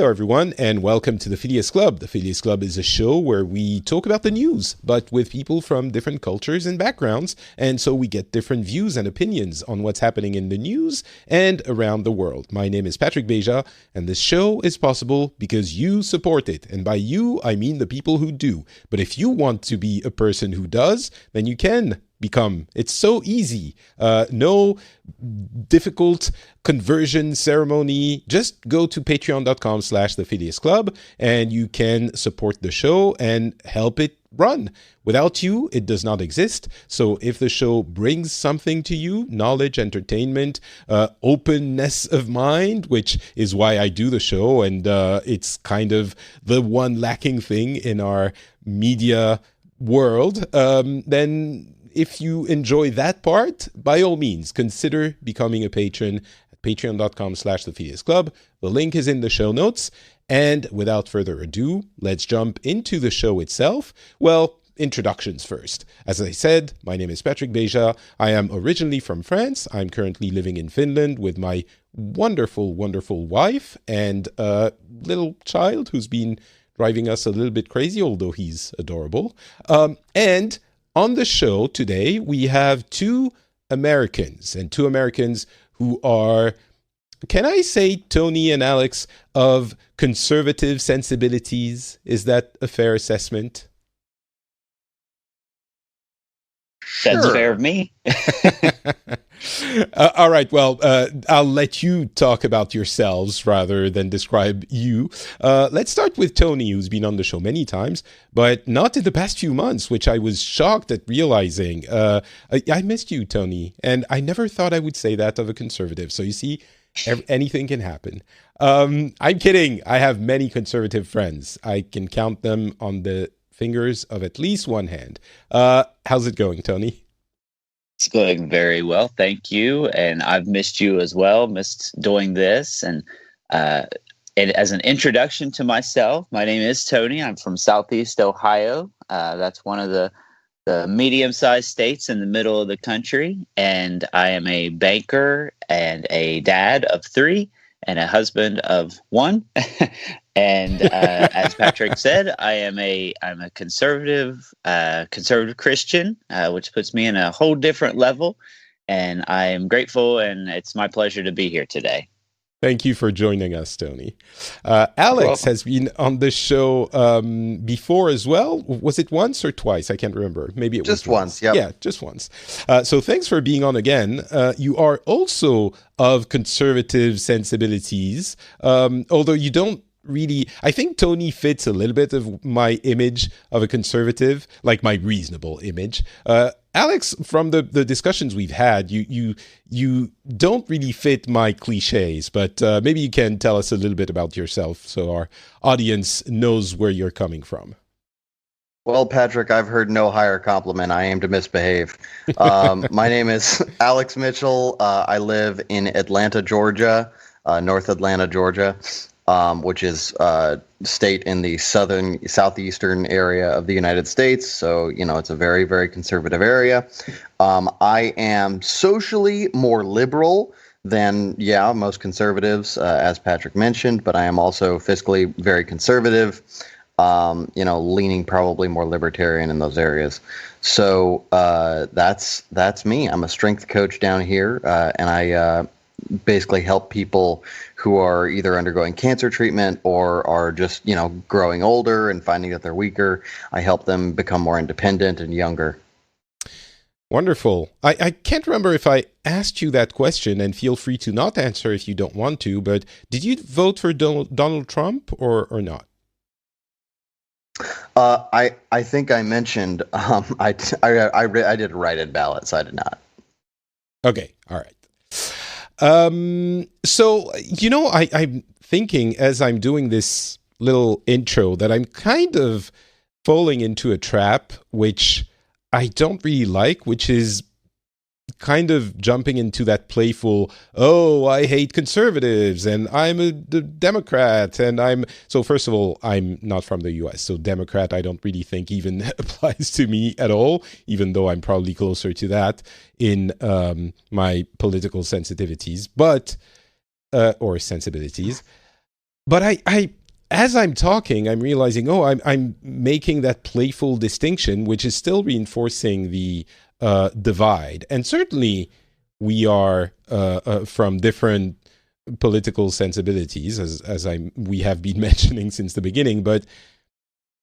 Hello, everyone, and welcome to the Phileas Club. The Phileas Club is a show where we talk about the news, but with people from different cultures and backgrounds, and so we get different views and opinions on what's happening in the news and around the world. My name is Patrick Beja, and this show is possible because you support it, and by you, I mean the people who do. But if you want to be a person who does, then you can become. It's so easy. No difficult conversion ceremony. Just go to patreon.com/the Phileas Club and you can support the show and help it run. Without you, it does not exist. So if the show brings something to you, knowledge, entertainment, openness of mind, which is why I do the show, and it's kind of the one lacking thing in our media world, then if you enjoy that part, by all means, consider becoming a patron at patreon.com/the Phileas Club. The link is in the show notes. And without further ado, let's jump into the show itself. Well, introductions first. As I said, my name is Patrick Beja. I am originally from France. I'm currently living in Finland with my wonderful, wonderful wife and a little child who's been driving us a little bit crazy, although he's adorable. And on the show today, we have two Americans who are, can I say, Tony and Alex, of conservative sensibilities? Is that a fair assessment? That's fair of me. All right. Well, I'll let you talk about yourselves rather than describe you. Let's start with Tony, who's been on the show many times, but not in the past few months, which I was shocked at realizing. I missed you, Tony, and I never thought I would say that of a conservative. So you see, anything can happen. I'm kidding. I have many conservative friends. I can count them on the fingers of at least one hand. How's it going, Tony? It's going very well, thank you. And I've missed you as well, missed doing this. And as an introduction to myself, my name is Tony. I'm from Southeast Ohio. That's one of the medium-sized states in the middle of the country. And I am a banker and a dad of 3 and a husband of 1. And as Patrick said, I'm a conservative Christian, which puts me in a whole different level. And I am grateful, and it's my pleasure to be here today. Thank you for joining us, Tony. Alex has been on the show before as well. Was it once or twice? I can't remember. Maybe it was just once. Yep. Yeah, just once. So thanks for being on again. You are also of conservative sensibilities, although you don't really. I think Tony fits a little bit of my image of a conservative, like my reasonable image. Alex, from the discussions we've had, you don't really fit my cliches, but maybe you can tell us a little bit about yourself so our audience knows where you're coming from. Well, Patrick, I've heard no higher compliment. I aim to misbehave. My name is Alex Mitchell. I live in Atlanta, Georgia, North Atlanta, Georgia, which is a state in the southeastern area of the United States. So, it's a very, very conservative area. I am socially more liberal than, most conservatives, as Patrick mentioned, but I am also fiscally very conservative, leaning probably more libertarian in those areas. So that's me. I'm a strength coach down here, and I basically help people who are either undergoing cancer treatment or are just, growing older and finding that they're weaker. I help them become more independent and younger. Wonderful. I can't remember if I asked you that question, and feel free to not answer if you don't want to, but did you vote for Donald Trump or not? I think I mentioned I did a write-in ballot, so I did not. Okay. All right. So, I'm thinking as I'm doing this little intro that I'm kind of falling into a trap, which I don't really like, which is kind of jumping into that playful, oh, I hate conservatives and I'm a Democrat and so first of all, I'm not from the US, so Democrat I don't really think even applies to me at all, even though I'm probably closer to that in my political sensitivities, or sensibilities. But as I'm talking, I'm realizing, oh, I'm making that playful distinction, which is still reinforcing the divide. And certainly, we are from different political sensibilities, as we have been mentioning since the beginning. But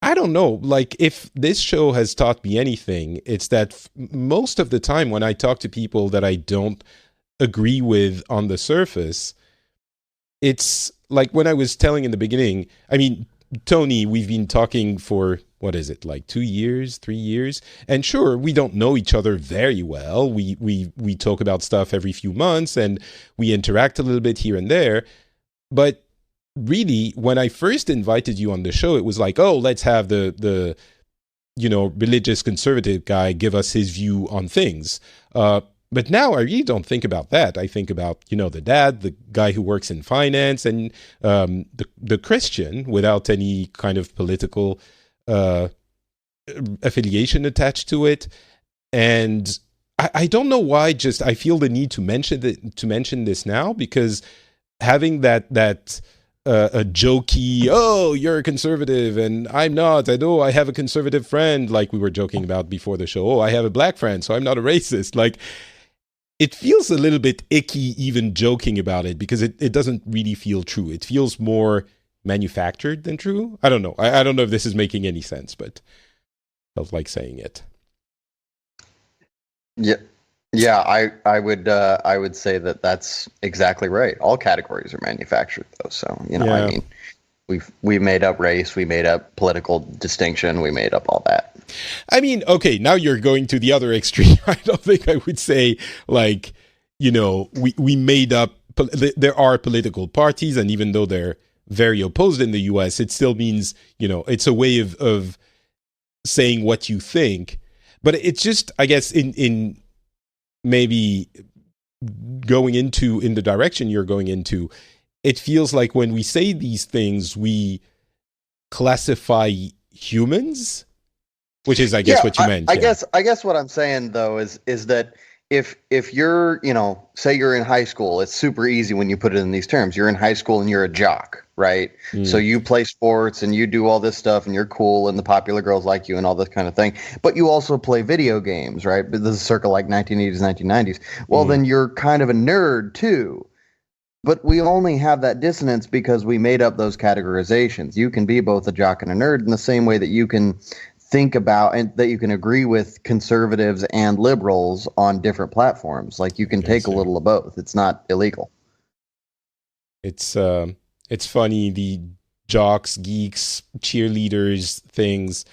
I don't know, like, if this show has taught me anything, it's that most of the time when I talk to people that I don't agree with on the surface, it's like when I was telling in the beginning, I mean, Tony, we've been talking for, what is it, like 2 years, 3 years? And sure, we don't know each other very well. We talk about stuff every few months and we interact a little bit here and there. But really, when I first invited you on the show, it was like, oh, let's have the religious conservative guy give us his view on things. But now I really don't think about that. I think about, the dad, the guy who works in finance, and the Christian without any kind of political affiliation attached to it. And I don't know why. Just I feel the need to mention this now, because having that a jokey, oh, you're a conservative and I'm not. I have a conservative friend, like we were joking about before the show. Oh, I have a black friend, so I'm not a racist. Like, it feels a little bit icky even joking about it, because it doesn't really feel true. It feels more manufactured than true. I don't know. I don't know if this is making any sense, but I felt like saying it. Yeah, I would say that that's exactly right. All categories are manufactured, though. So Yeah. I mean, we made up race, we made up political distinction, we made up all that. I mean, okay, now you're going to the other extreme. I don't think I would say, like, we made up. There are political parties, and even though they're very opposed in the U.S., it still means, it's a way of saying what you think. But it's just, I guess, in maybe going in the direction you're going into, it feels like when we say these things, we classify humans, which is, I guess, what you meant. I guess what I'm saying, though, is that if you're, say you're in high school, it's super easy when you put it in these terms. You're in high school and you're a jock, right? So you play sports and you do all this stuff and you're cool and the popular girls like you and all this kind of thing. But you also play video games, right? This is circa like 1980s, 1990s. Well, then you're kind of a nerd too. But we only have that dissonance because we made up those categorizations. You can be both a jock and a nerd in the same way that you can think about and that you can agree with conservatives and liberals on different platforms. Like, you can take a little of both. It's not illegal. It's funny, the jocks, geeks, cheerleaders things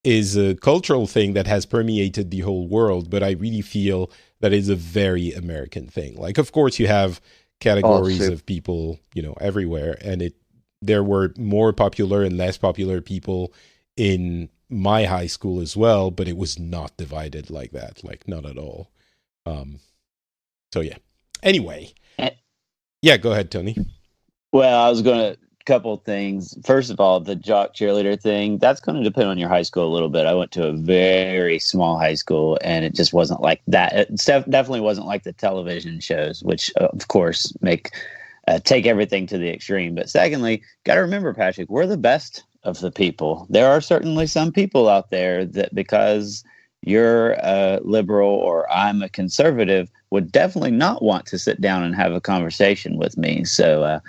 is a cultural thing that has permeated the whole world, but I really feel that is a very American thing. Like, of course, you have categories of people, everywhere, and there were more popular and less popular people in my high school as well, but it was not divided like that, like, not at all. So yeah. Anyway, yeah, go ahead, Tony. Well, I was going to couple things. First of all, the jock cheerleader thing, that's going to depend on your high school a little bit. I went to a very small high school, and it just wasn't like that. It definitely wasn't like the television shows, which of course take everything to the extreme. But secondly, got to remember, Patrick, we're the best of the people. There are certainly some people out there that, because you're a liberal or I'm a conservative, would definitely not want to sit down and have a conversation with me. So,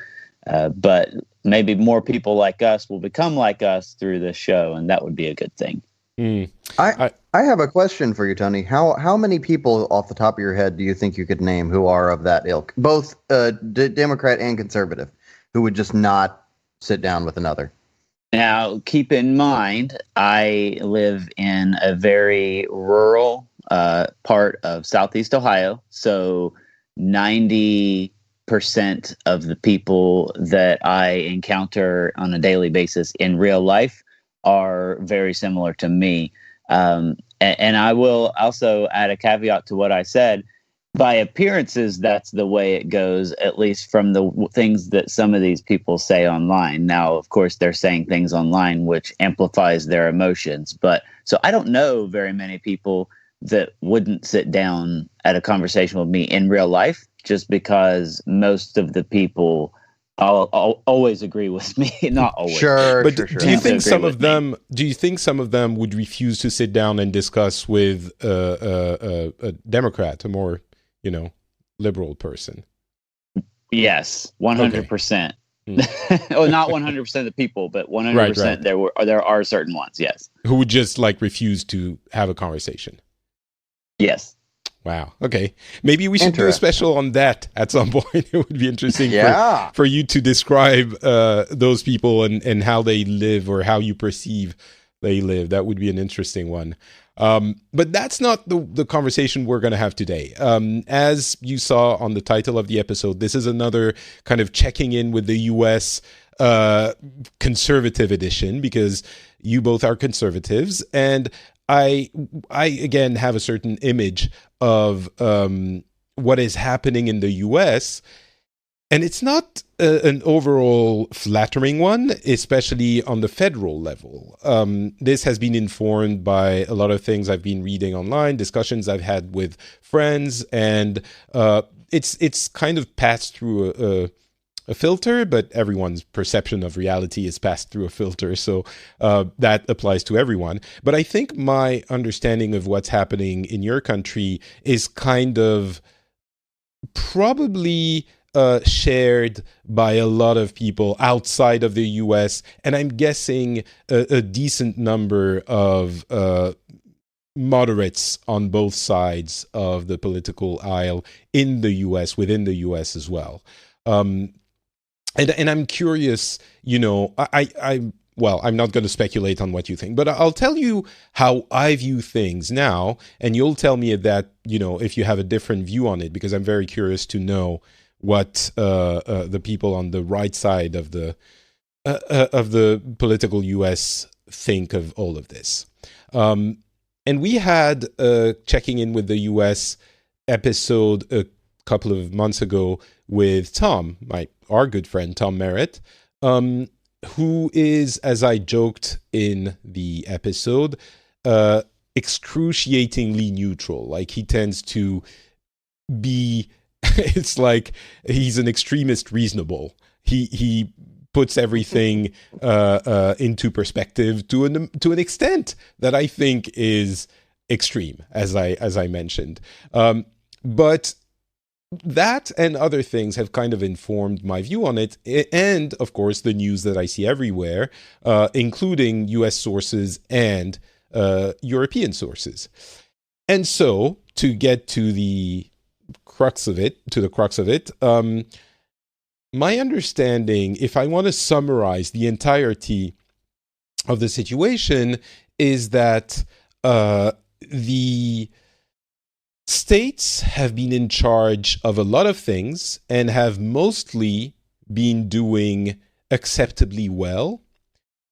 but maybe more people like us will become like us through this show, and that would be a good thing. I have a question for you, Tony. How many people off the top of your head do you think you could name who are of that ilk, both Democrat and conservative, who would just not sit down with another? Now, keep in mind, I live in a very rural part of Southeast Ohio, so 90% of the people that I encounter on a daily basis in real life are very similar to me. And I will also add a caveat to what I said. By appearances, that's the way it goes, at least from the things that some of these people say online. Now, of course, they're saying things online which amplifies their emotions. But so I don't know very many people that wouldn't sit down at a conversation with me in real life, just because most of the people I'll always agree with me. Not always. Sure, But sure, sure. do you Tend to think agree some with of me. them? Do you think some of them would refuse to sit down and discuss with a Democrat, a more liberal person? Yes, Okay. 100%. Hmm. Well, not 100% of the people, but Right, right. 100% there are certain ones. Yes. Who would just refuse to have a conversation? Yes. Wow. Okay. Maybe we should do a Interesting. special on that at some point. It would be interesting Yeah. for you to describe those people and how they live or how you perceive they live. That would be an interesting one. But that's not the conversation we're going to have today. As you saw on the title of the episode, this is another kind of checking in with the U.S. Conservative edition, because you both are conservatives, and I again have a certain image of what is happening in the U.S., and it's not an overall flattering one, especially on the federal level. This has been informed by a lot of things I've been reading online, discussions I've had with friends, and it's kind of passed through a filter, but everyone's perception of reality is passed through a filter, so that applies to everyone. But I think my understanding of what's happening in your country is kind of probably shared by a lot of people outside of the US, and I'm guessing a decent number of moderates on both sides of the political aisle in the US, within the US as well. And I'm curious, I'm not going to speculate on what you think, but I'll tell you how I view things now, and you'll tell me that, if you have a different view on it, because I'm very curious to know what the people on the right side of the political U.S. think of all of this. And we had a checking in with the U.S. episode a couple of months ago with Tom, our good friend Tom Merritt, who is, as I joked in the episode, excruciatingly neutral. Like, he tends to be, it's like he's an extremist reasonable. He puts everything into perspective to an extent that I think is extreme, as I mentioned. But that and other things have kind of informed my view on it, and of course the news that I see everywhere, including US sources and European sources. And so, to get to the crux of it, my understanding, if I want to summarize the entirety of the situation, is that the states have been in charge of a lot of things and have mostly been doing acceptably well.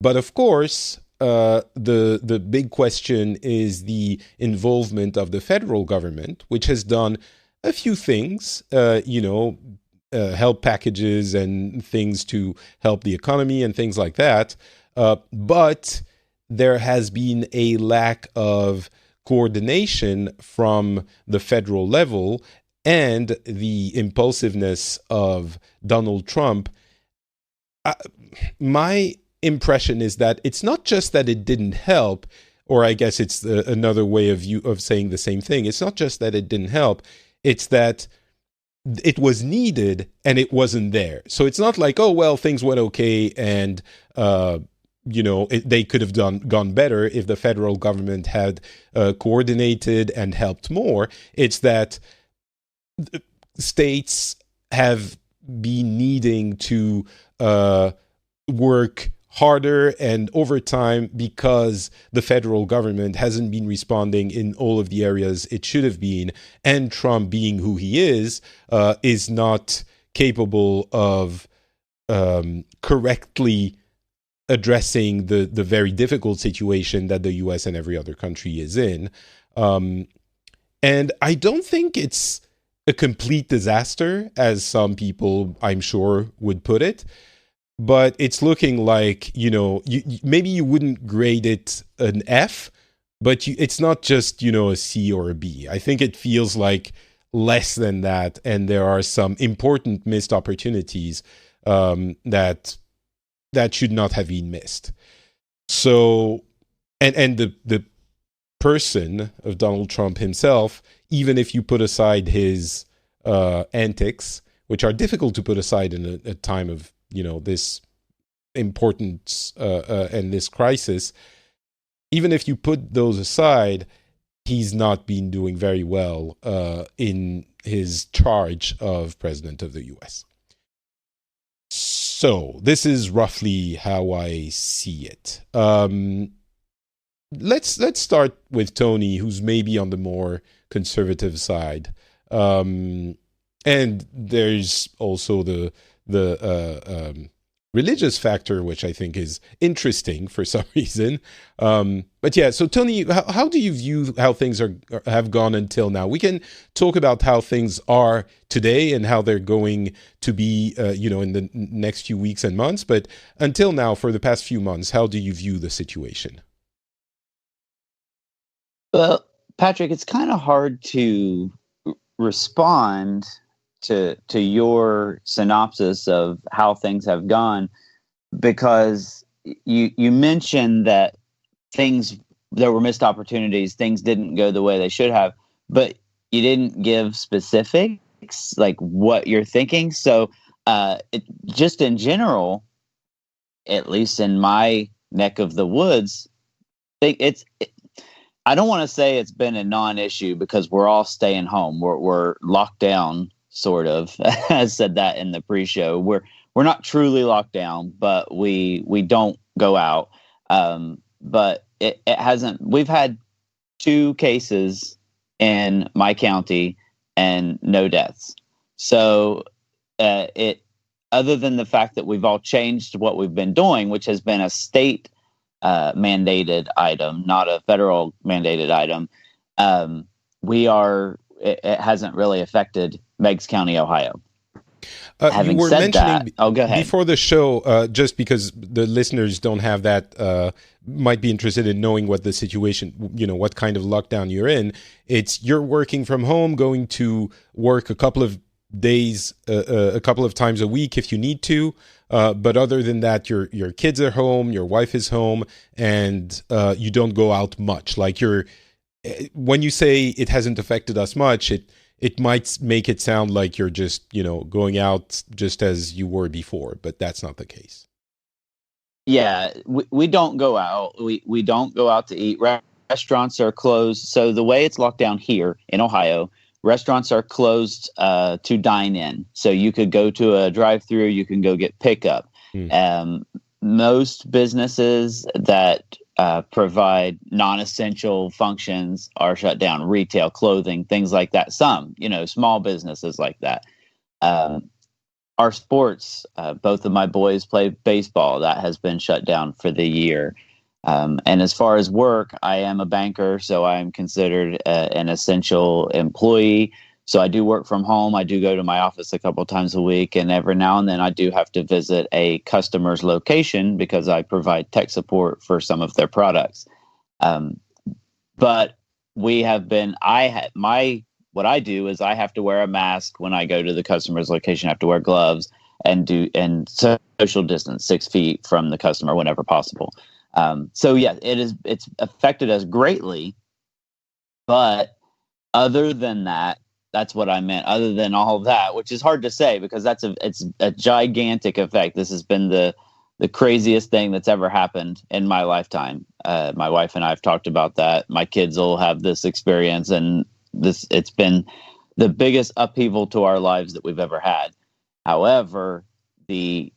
But of course, the big question is the involvement of the federal government, which has done a few things, help packages and things to help the economy and things like that. But there has been a lack of coordination from the federal level, and the impulsiveness of Donald Trump. My impression is that it's not just that it didn't help, or I guess it's another way of saying the same thing. It's not just that it didn't help, it's that it was needed and it wasn't there. So it's not like, oh, well, things went okay and they could have gone better if the federal government had coordinated and helped more. It's that states have been needing to work harder and over time because the federal government hasn't been responding in all of the areas it should have been. And Trump, being who he is not capable of correctly addressing the very difficult situation that the U.S. and every other country is in. And I don't think it's a complete disaster, as some people, I'm sure, would put it. But it's looking like, maybe you wouldn't grade it an F, but it's not just, a C or a B. I think it feels like less than that, and there are some important missed opportunities that should not have been missed. So, and the person of Donald Trump himself, even if you put aside his antics, which are difficult to put aside in a time of this importance and this crisis, even if you put those aside, he's not been doing very well in his charge of president of the U.S. So this is roughly how I see it. Let's start with Tony, who's maybe on the more conservative side, and there's also the religious factor, which I think is interesting for some reason. But yeah, so Tony, how do you view how things have gone until now? We can talk about how things are today and how they're going to be, in the next few weeks and months. But until now, for the past few months, how do you view the situation? Well, Patrick, it's kind of hard to respond to your synopsis of how things have gone, because you mentioned that there were missed opportunities, things didn't go the way they should have, but you didn't give specifics like what you're thinking. So just in general, at least in my neck of the woods, I don't want to say it's been a non-issue, because we're all staying home. We're locked down, sort of. I said that in the pre-show. We're not truly locked down, but we don't go out. But it hasn't. We've had 2 cases in my county and no deaths. So other than the fact that we've all changed what we've been doing, which has been a state mandated item, not a federal mandated item, it hasn't really affected Meigs County, Ohio. Having you were said mentioning that, go ahead. Before the show, just because the listeners don't have that, might be interested in knowing what the situation, what kind of lockdown you're in. You're working from home, going to work a couple of days, a couple of times a week if you need to. But other than that, your kids are home, your wife is home, and you don't go out much. Like when you say it hasn't affected us much, it might make it sound like you're just, going out just as you were before, but that's not the case. Yeah, we don't go out. We don't go out to eat. Restaurants are closed. So the way it's locked down here in Ohio, restaurants are closed to dine in. So you could go to a drive-through, you can go get pickup. Most businesses that provide non-essential functions are shut down. Retail, clothing, things like that. Some, small businesses like that. Our sports, both of my boys play baseball. That has been shut down for the year. And as far as work, I am a banker, so I am considered an essential employee. So I do work from home. I do go to my office a couple times a week, and every now and then I do have to visit a customer's location because I provide tech support for some of their products. But we have been. What I do is I have to wear a mask when I go to the customer's location. I have to wear gloves and social distance 6 feet from the customer whenever possible. So yeah, it's affected us greatly, but other than that, that's what I meant. Other than all of that, which is hard to say because it's a gigantic effect. This has been the craziest thing that's ever happened in my lifetime. My wife and I have talked about that. My kids will have this experience, and it's been the biggest upheaval to our lives that we've ever had. However, the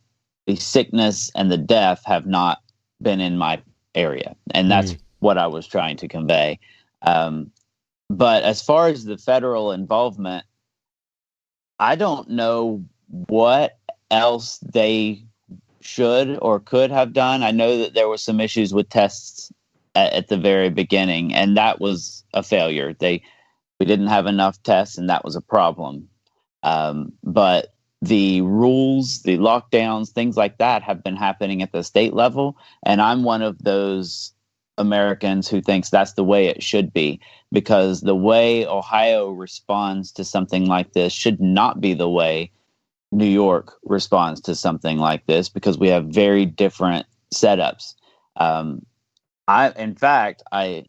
sickness and the death have not been in my area, and that's what I was trying to convey. But as far as the federal involvement, I don't know what else they should or could have done. I know that there were some issues with tests at the very beginning, and that was a failure. We didn't have enough tests, and that was a problem. But the rules, the lockdowns, things like that have been happening at the state level. And I'm one of those Americans who thinks that's the way it should be, because the way Ohio responds to something like this should not be the way New York responds to something like this, because we have very different setups. In fact,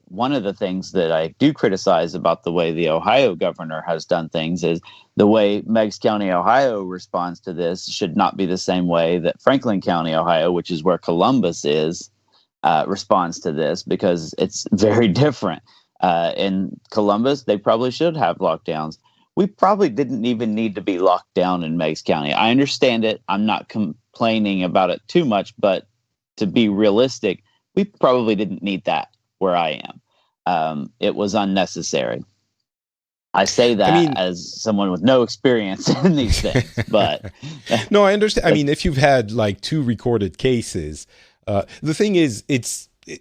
one of the things that I do criticize about the way the Ohio governor has done things is the way Meigs County, Ohio responds to this should not be the same way that Franklin County, Ohio, which is where Columbus is, responds to this, because it's very different. In Columbus, they probably should have lockdowns. We probably didn't even need to be locked down in Meigs County. I understand it. I'm not complaining about it too much, but to be realistic, we probably didn't need that where I am. It was unnecessary. I say that as someone with no experience in these things, but no, I understand. I mean, if you've had like 2 recorded cases, the thing is,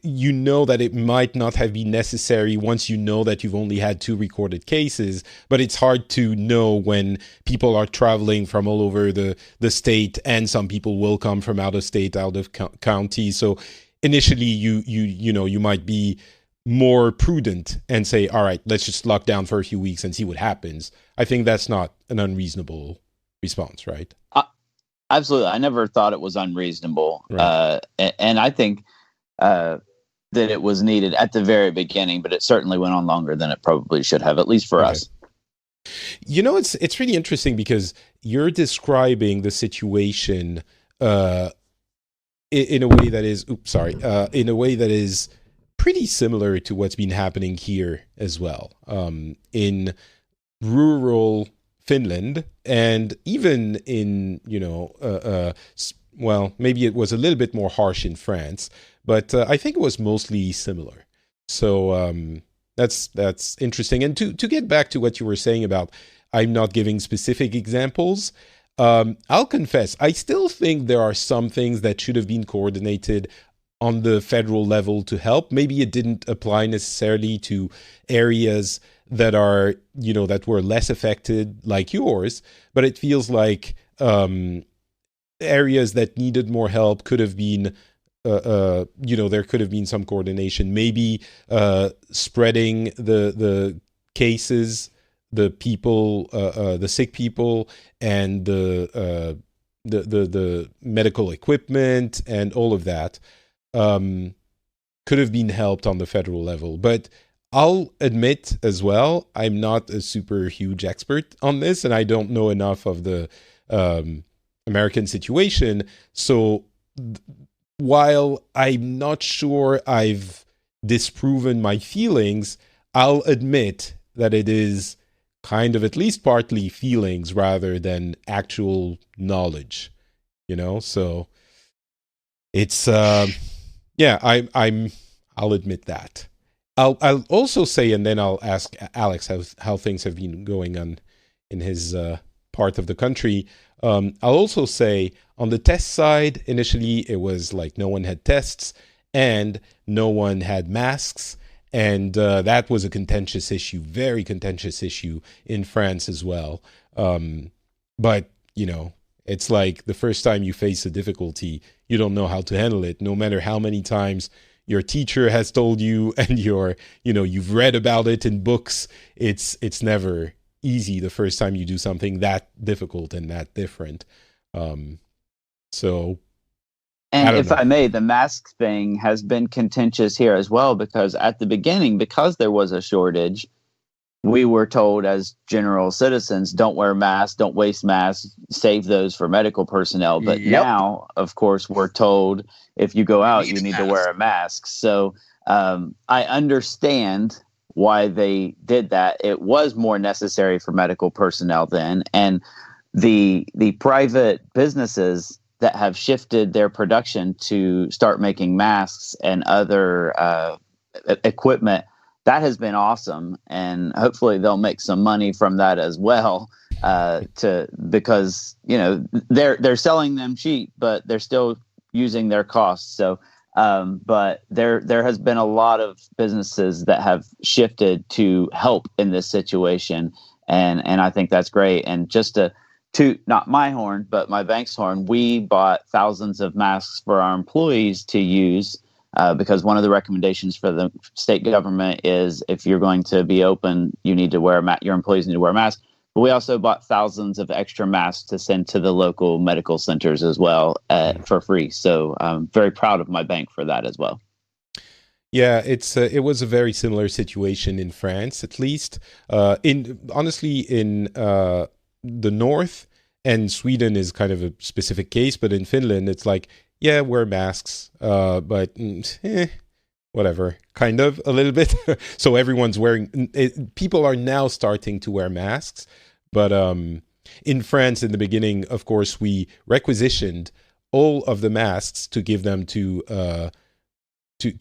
you know that it might not have been necessary once you know that you've only had 2 recorded cases, but it's hard to know when people are traveling from all over the state, and some people will come from out of state, out of county. So initially you might be more prudent and say, all right, let's just lock down for a few weeks and see what happens. I think that's not an unreasonable response, right? Absolutely. I never thought it was unreasonable. Right. And I think that it was needed at the very beginning, but it certainly went on longer than it probably should have, at least for us. You know, it's really interesting because you're describing the situation in a way that is, in a way that is pretty similar to what's been happening here as well, in rural Finland, and even in, well, maybe it was a little bit more harsh in France, but I think it was mostly similar. So that's interesting. And to get back to what you were saying about I'm not giving specific examples, I'll confess, I still think there are some things that should have been coordinated on the federal level to help. Maybe it didn't apply necessarily to areas that are, that were less affected like yours, but it feels like areas that needed more help could have been, there could have been some coordination, maybe spreading the cases, the people, the sick people, and the medical equipment and all of that could have been helped on the federal level. But I'll admit as well, I'm not a super huge expert on this, and I don't know enough of the American situation. So while I'm not sure I've disproven my feelings, I'll admit that it is kind of at least partly feelings rather than actual knowledge, so it's I'll admit that. I'll also say, and then I'll ask Alex how things have been going on in his part of the country. I'll also say on the test side, initially it was like no one had tests and no one had masks. And that was a contentious issue, very contentious issue in France as well. But, it's like the first time you face a difficulty, you don't know how to handle it, no matter how many times your teacher has told you and you've read about it in books. It's never easy the first time you do something that difficult and that different. So... And if I may, the mask thing has been contentious here as well, because at the beginning, because there was a shortage, we were told as general citizens, don't wear masks, don't waste masks, save those for medical personnel. But now, of course, we're told if you go out, you need to wear a mask. So I understand why they did that. It was more necessary for medical personnel then. And the private businesses that have shifted their production to start making masks and other equipment, that has been awesome. And hopefully they'll make some money from that as well, because they're selling them cheap, but they're still using their costs. So, but there has been a lot of businesses that have shifted to help in this situation, and I think that's great. And just to not my horn, but my bank's horn, we bought thousands of masks for our employees to use, because one of the recommendations for the state government is if you're going to be open, you need to wear your employees need to wear a mask. We also bought thousands of extra masks to send to the local medical centers as well for free. So I'm very proud of my bank for that as well. Yeah, it was a very similar situation in France, at least. In the north, and Sweden is kind of a specific case, but in Finland, it's like, yeah, wear masks, but whatever, kind of a little bit. So everyone's wearing. People are now starting to wear masks, but in France, in the beginning, of course, we requisitioned all of the masks to give them to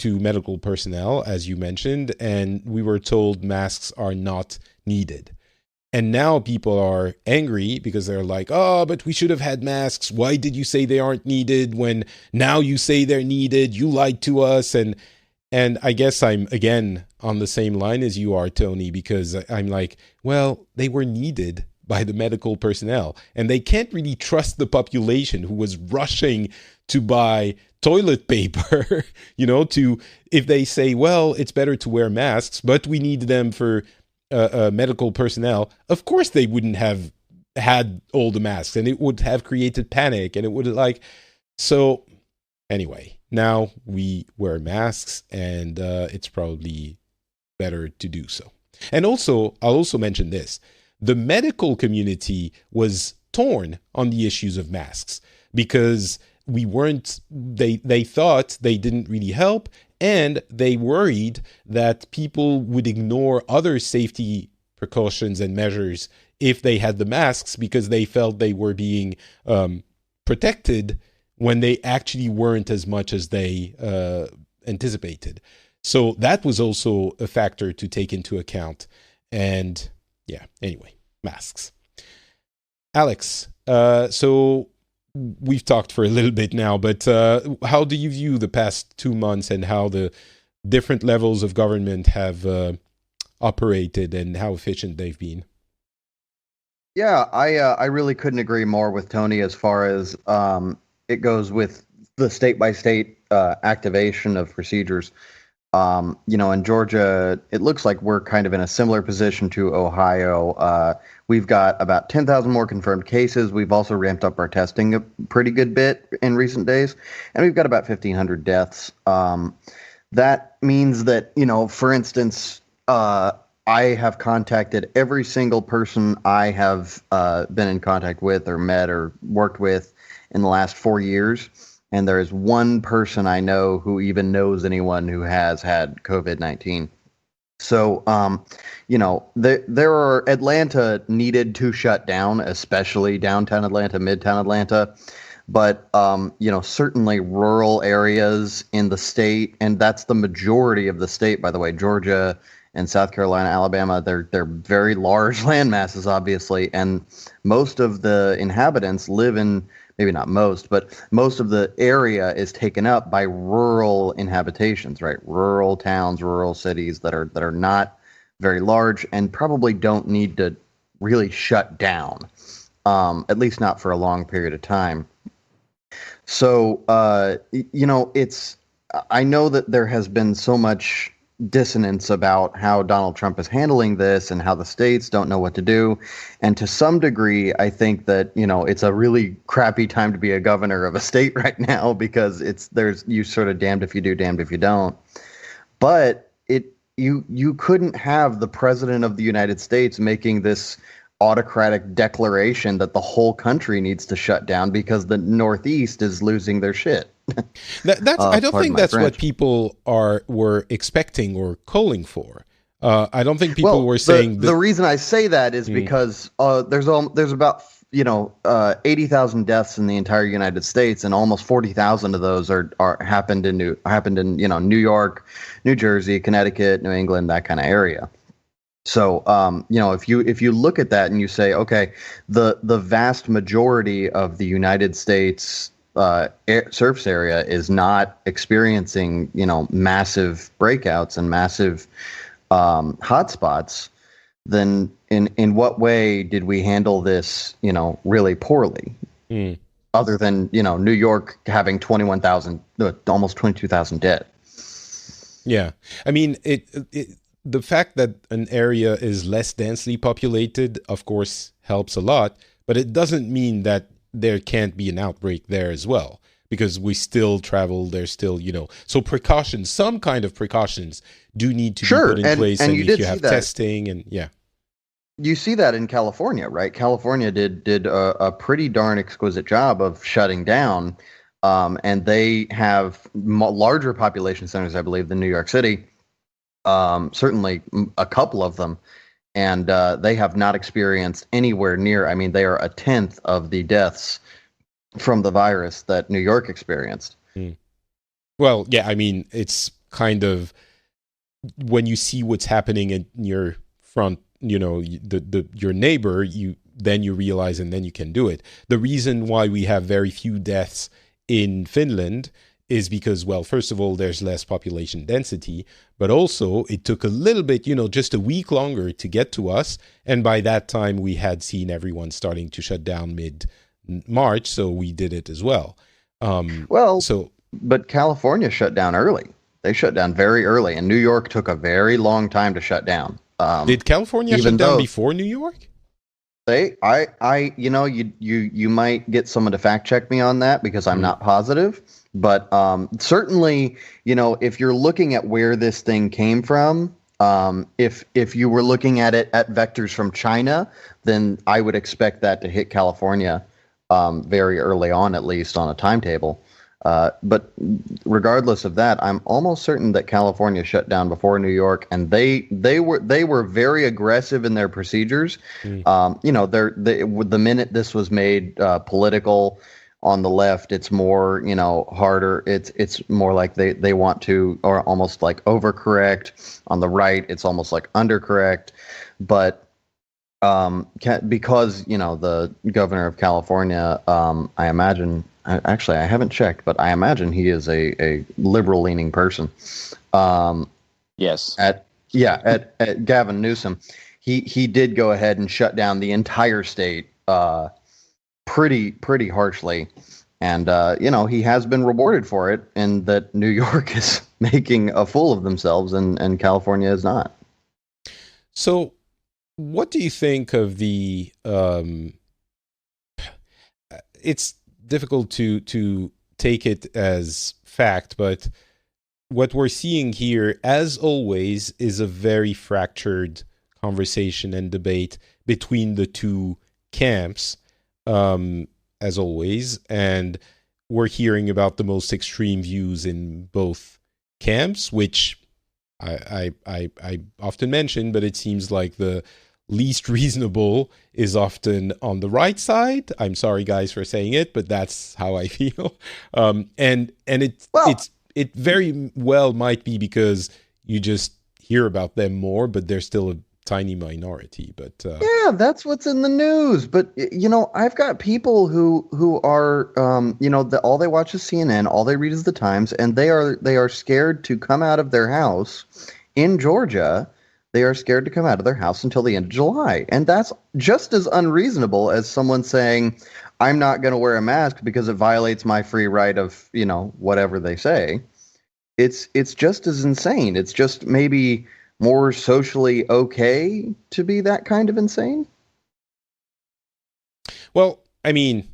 medical personnel, as you mentioned, and we were told masks are not needed. And now people are angry because they're like, oh, but we should have had masks. Why did you say they aren't needed when now you say they're needed? You lied to us. And I guess I'm, again, on the same line as you are, Tony, because I'm like, well, they were needed by the medical personnel. And they can't really trust the population who was rushing to buy toilet paper, if they say, well, it's better to wear masks, but we need them for medical personnel. Of course, they wouldn't have had all the masks, and it would have created panic, and it would so anyway, now we wear masks, and it's probably better to do so. And also, I'll also mention this. The medical community was torn on the issues of masks because they thought they didn't really help, and they worried that people would ignore other safety precautions and measures if they had the masks because they felt they were being protected when they actually weren't as much as they anticipated. So that was also a factor to take into account. And yeah, anyway, masks. Alex, so we've talked for a little bit now, but how do you view the past 2 months and how the different levels of government have operated and how efficient they've been? Yeah, I really couldn't agree more with Tony as far as it goes with the state-by-state activation of procedures. In Georgia, it looks like we're kind of in a similar position to Ohio. We've got about 10,000 more confirmed cases. We've also ramped up our testing a pretty good bit in recent days, and we've got about 1,500 deaths. That means that, for instance, I have contacted every single person I have been in contact with or met or worked with in the last 4 years. And there is one person I know who even knows anyone who has had COVID-19. So, Atlanta needed to shut down, especially downtown Atlanta, midtown Atlanta. But, certainly rural areas in the state, and that's the majority of the state, by the way, Georgia and South Carolina, Alabama, they're very large land masses, obviously. And most of the inhabitants live in, maybe not most, but most of the area is taken up by rural inhabitations, right? Rural towns, rural cities that are not very large and probably don't need to really shut down, at least not for a long period of time. So, I know that there has been so much dissonance about how Donald Trump is handling this and how the states don't know what to do. And to some degree, I think that, it's a really crappy time to be a governor of a state right now because you sort of damned if you do, damned if you don't. But you couldn't have the president of the United States making this autocratic declaration that the whole country needs to shut down because the Northeast is losing their shit. I don't think that's what people were expecting or calling for. I don't think people were saying the reason I say that is because there's about 80,000 deaths in the entire United States, and almost 40,000 of those happened in New York, New Jersey, Connecticut, New England, that kind of area. So, if you look at that and you say, okay, the vast majority of the United States surface area is not experiencing, massive breakouts and massive hotspots, then in what way did we handle this, really poorly? Other than, New York having 21,000, almost 22,000 dead. Yeah. I mean, the fact that an area is less densely populated, of course, helps a lot, but it doesn't mean that there can't be an outbreak there as well, because we still travel. There's still, so precautions, some kind of precautions do need to be put in place. And you if did you see have that. testing and You see that in California, right? California did a pretty darn exquisite job of shutting down, and they have larger population centers, I believe, than New York City. Certainly a couple of them, and they have not experienced anywhere near. I mean, they are a tenth of the deaths from the virus that New York experienced. Well, yeah, I mean, it's kind of when you see what's happening in your front, your neighbor, then you realize, and then you can do it. The reason why we have very few deaths in Finland is because, well, first of all, there's less population density, but also it took a little bit, just a week longer to get to us. And by that time, we had seen everyone starting to shut down mid-March, so we did it as well. But California shut down early. They shut down very early, and New York took a very long time to shut down. Did California shut down before New York? You might get someone to fact check me on that because I'm not positive. But certainly, if you're looking at where this thing came from, if you were looking at it at vectors from China, then I would expect that to hit California very early on, at least on a timetable. But regardless of that, I'm almost certain that California shut down before New York, and they were very aggressive in their procedures. The minute this was made political on the left, it's more harder. It's more like they want to, or almost like overcorrect. On the right, it's almost like undercorrect. But because the governor of California, I imagine. Actually, I haven't checked, but I imagine he is a liberal-leaning person. Yes. At Gavin Newsom, he did go ahead and shut down the entire state pretty harshly, and he has been rewarded for it, and that New York is making a fool of themselves, and California is not. So, what do you think of the? It's difficult to take it as fact, but what we're seeing here, as always, is a very fractured conversation and debate between the two camps, as always, and we're hearing about the most extreme views in both camps, which I often mention, but it seems like the least reasonable is often on the right side. I'm sorry, guys, for saying it, but that's how I feel. It very well might be because you just hear about them more, but they're still a tiny minority. But yeah, that's what's in the news. But I've got people who are all they watch is CNN, all they read is the Times, and they are scared to come out of their house in Georgia. They are scared to come out of their house until the end of July. And that's just as unreasonable as someone saying, I'm not going to wear a mask because it violates my free right of, whatever they say. It's just as insane. It's just maybe more socially okay to be that kind of insane. Well, I mean,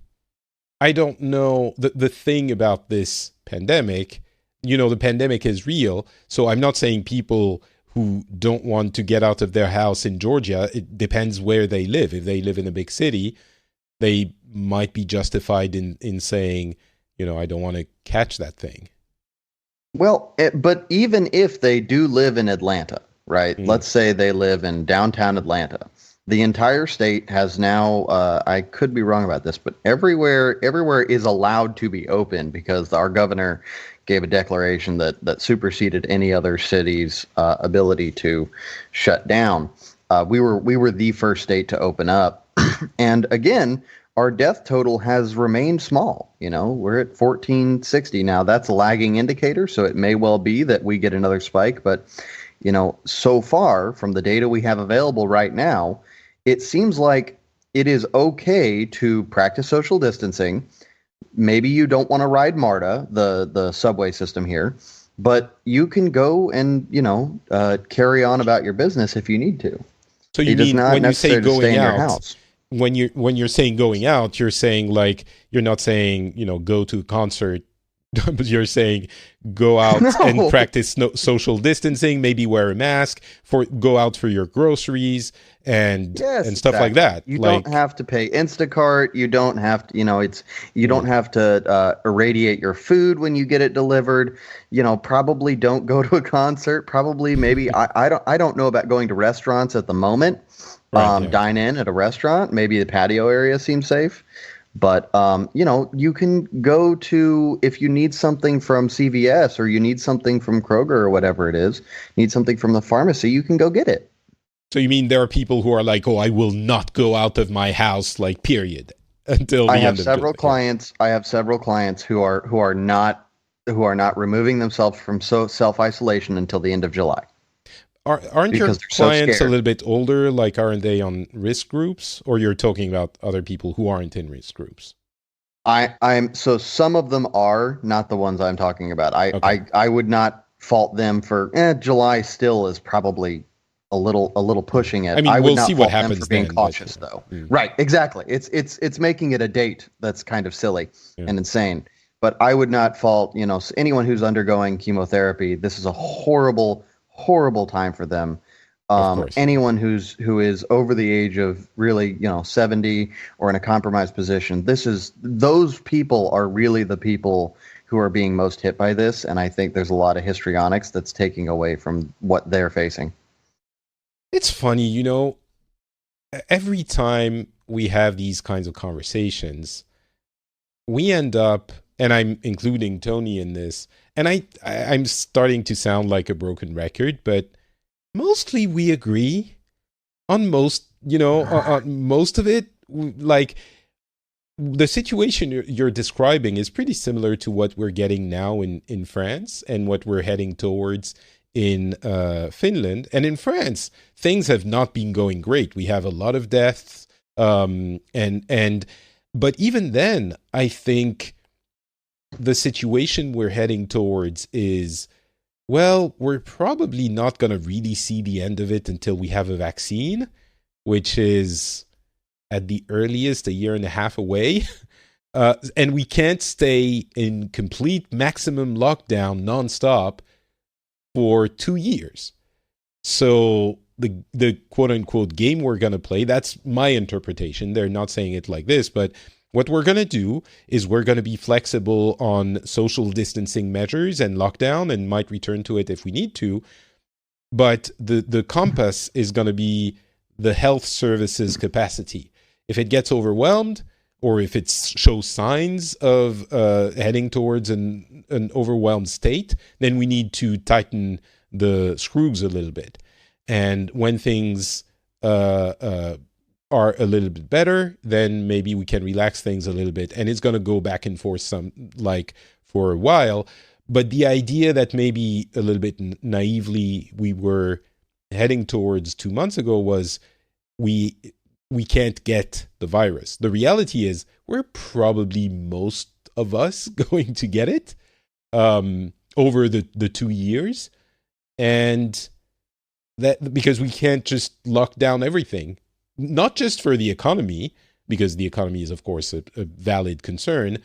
I don't know the thing about this pandemic. The pandemic is real. So I'm not saying people who don't want to get out of their house in Georgia, it depends where they live. If they live in a big city, they might be justified in saying, I don't want to catch that thing. Well, but even if they do live in Atlanta, right? Let's say they live in downtown Atlanta. The entire state has now, I could be wrong about this, but everywhere is allowed to be open because our governor gave a declaration that superseded any other city's ability to shut down. We were the first state to open up, and again, our death total has remained small. We're at 1,460 now. That's a lagging indicator, so it may well be that we get another spike. But so far from the data we have available right now, it seems like it is okay to practice social distancing. Maybe you don't want to ride MARTA, the subway system here. but you can go and carry on about your business if you need to. So you It is mean not when you say necessary to stay going in your out, house. when you're saying going out, you're saying like you're not saying go to a concert, but you're saying go out and No. practice social distancing, maybe wear a mask, go out for your groceries and Yes, stuff like exactly. that. You don't Like have to pay Instacart. You don't have to, you don't have to irradiate your food when you get it delivered. Probably don't go to a concert. Probably maybe I don't know about going to restaurants at the moment. right, yeah. Dine in at a restaurant. Maybe the patio area seems safe. But you can go to if you need something from CVS or you need something from Kroger or whatever it is, need something from the pharmacy, you can go get it. So you mean there are people who are like, oh, I will not go out of my house, like period, until the I end have of several July. clients. I have several clients who are not removing themselves from self isolation until the end of July Aren't your because they're so clients a scared. little bit older? Like, aren't they on risk groups? Or you're talking about other people who aren't in risk groups? I'm so some of them are not the ones I'm talking about. I Okay. I would not fault them for July still is probably a little Yeah. pushing I it. mean, I would we'll see not what fault them for happens being then. But cautious though. yeah. Right, exactly. It's making it a date that's kind of silly Yeah. and insane. But I would not fault, anyone who's undergoing chemotherapy. This is a horrible, horrible time for them. Of course. Anyone who is over the age of really, 70 or in a compromised position, those people are really the people who are being most hit by this. And I think there's a lot of histrionics that's taking away from what they're facing. It's funny, every time we have these kinds of conversations, we end up, and I'm including Tony in this, and I'm starting to sound like a broken record, but mostly we agree on most, on most of it. Like the situation you're describing is pretty similar to what we're getting now in France and what we're heading towards in Finland. And in France, things have not been going great. We have a lot of deaths, but even then, I think the situation we're heading towards is, well, we're probably not going to really see the end of it until we have a vaccine, which is at the earliest a year and a half away. And we can't stay in complete maximum lockdown nonstop for 2 years. So the quote unquote game we're going to play, that's my interpretation. They're not saying it like this, but what we're going to do is we're going to be flexible on social distancing measures and lockdown and might return to it if we need to. But the compass is going to be the health services capacity. If it gets overwhelmed or if it shows signs of heading towards an overwhelmed state, then we need to tighten the screws a little bit. And when things are a little bit better, then maybe we can relax things a little bit. And it's going to go back and forth for a while. But the idea that maybe a little bit naively we were heading towards 2 months ago was we can't get the virus. The reality is we're probably most of us going to get it over the 2 years. And that because we can't just lock down everything, not just for the economy, because the economy is, of course, a valid concern,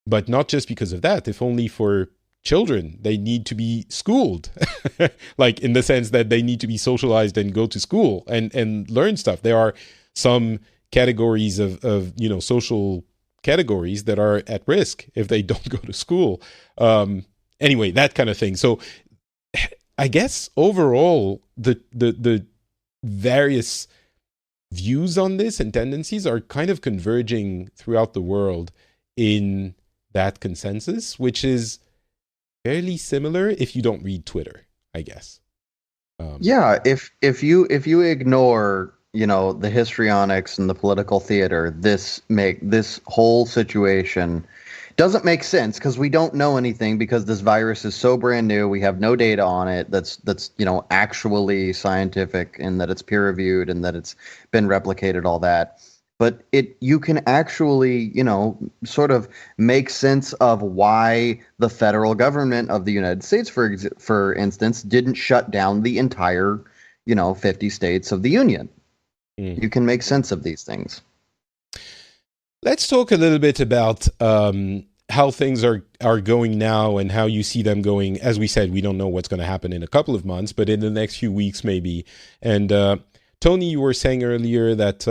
but not just because of that, if only for children. They need to be schooled, like in the sense that they need to be socialized and go to school and learn stuff. There are some categories of social categories that are at risk if they don't go to school. Anyway, that kind of thing. So I guess overall, the various views on this and tendencies are kind of converging throughout the world in that consensus, which is fairly similar if you don't read Twitter, I guess. Yeah, if you ignore the histrionics and the political theater, this whole situation doesn't make sense because we don't know anything because this virus is so brand new. We have no data on it that's actually scientific and that it's peer reviewed and that it's been replicated, all that. but you can actually, sort of make sense of why the federal government of the United States, for instance, didn't shut down the entire, 50 states of the Union. You can make sense of these things. Let's talk a little bit about how things are going now and how you see them going. As we said, we don't know what's going to happen in a couple of months, but in the next few weeks maybe. And Tony, you were saying earlier that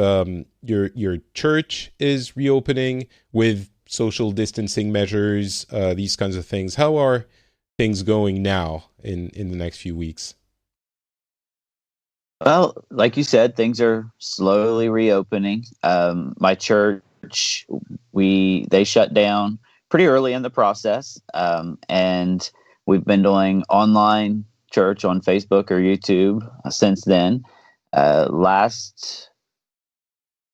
your church is reopening with social distancing measures, these kinds of things. How are things going now in the next few weeks? Well, like you said, things are slowly reopening. My church, they shut down pretty early in the process, and we've been doing online church on Facebook or YouTube since then. Last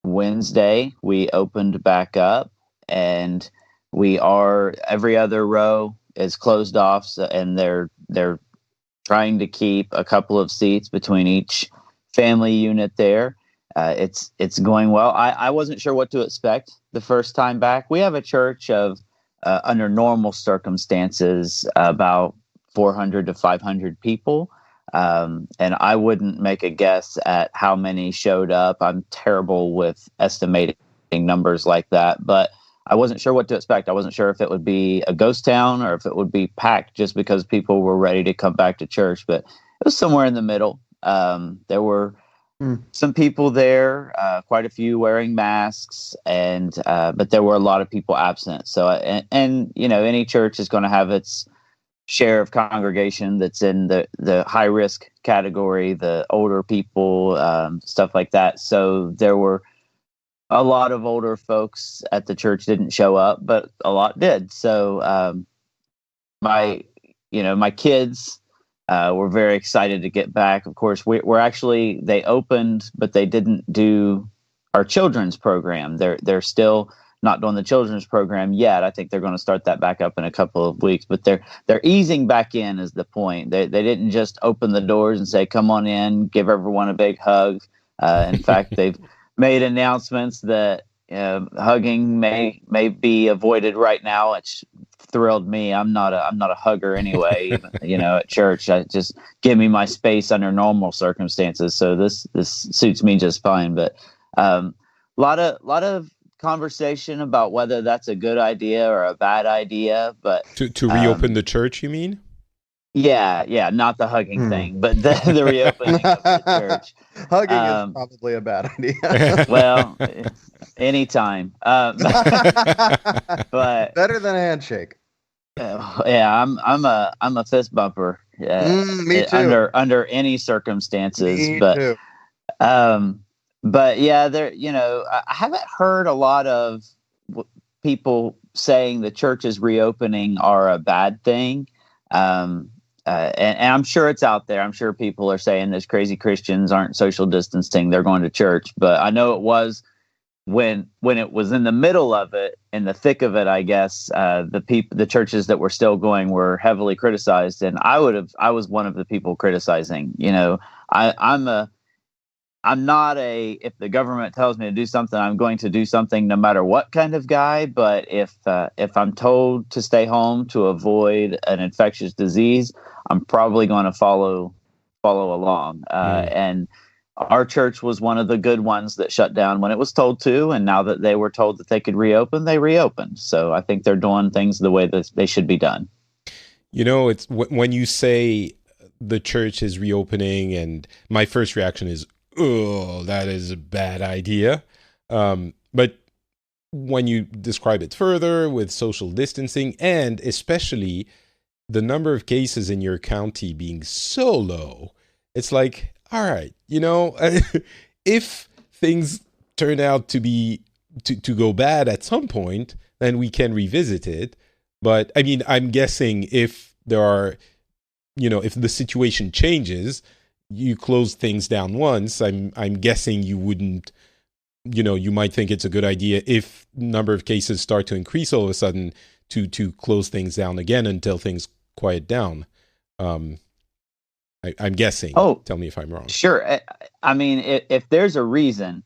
Wednesday, we opened back up, and every other row is closed off, and they're trying to keep a couple of seats between each family unit there. It's going well. I wasn't sure what to expect the first time back. We have a church of under normal circumstances about 400 to 500 people. And I wouldn't make a guess at how many showed up. I'm terrible with estimating numbers like that, but I wasn't sure what to expect. I wasn't sure if it would be a ghost town or if it would be packed just because people were ready to come back to church, but it was somewhere in the middle. There were some people there, quite a few wearing masks, but there were a lot of people absent. So, and any church is going to have its share of congregation that's in the high risk category, the older people, stuff like that. So there were a lot of older folks at the church didn't show up, but a lot did. So my kids were very excited to get back. Of course, they opened, but they didn't do our children's program. They're still not doing the children's program yet. I think they're going to start that back up in a couple of weeks, but they're easing back in is the point. They didn't just open the doors and say, come on in, give everyone a big hug. In fact, they've made announcements that hugging may be avoided right now. It's thrilled me. I'm not a hugger anyway. At church, I just give me my space under normal circumstances. So this suits me just fine. But lot of conversation about whether that's a good idea or a bad idea. But to reopen the church, you mean? Yeah, not the hugging thing, but the reopening of the church. Hugging is probably a bad idea. Well, anytime. But better than a handshake. Yeah, I'm a fist bumper. Me too. Under any circumstances. Me but too. But yeah, I haven't heard a lot of people saying the church is reopening are a bad thing. And I'm sure it's out there. I'm sure people are saying those crazy Christians aren't social distancing. They're going to church. But I know it was when it was in the middle of it, in the thick of it, I guess, the churches that were still going were heavily criticized. And I was one of the people criticizing. I'm not if the government tells me to do something, I'm going to do something no matter what kind of guy. But if I'm told to stay home to avoid an infectious disease, I'm probably going to follow along. And our church was one of the good ones that shut down when it was told to. And now that they were told that they could reopen, they reopened. So I think they're doing things the way that they should be done. It's when you say the church is reopening, and my first reaction is, oh, that is a bad idea. But when you describe it further with social distancing, and especially the number of cases in your county being so low, it's like, all right, if things turn out to be to go bad at some point, then we can revisit it. But I mean, I'm guessing if there are, if the situation changes, you close things down once, I'm guessing you wouldn't, you might think it's a good idea if number of cases start to increase all of a sudden to close things down again until things quiet down. I'm guessing. Oh, tell me if I'm wrong. Sure. I mean, if there's a reason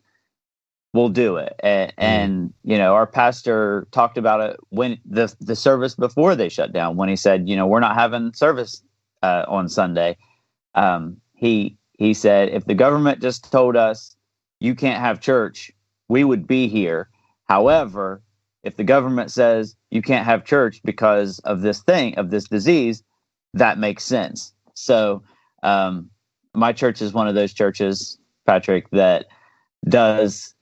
we'll do it. And our pastor talked about it when the service before they shut down, when he said, we're not having service on Sunday. He said, if the government just told us you can't have church, we would be here. However, if the government says you can't have church because of this disease, that makes sense. So my church is one of those churches, Patrick, that does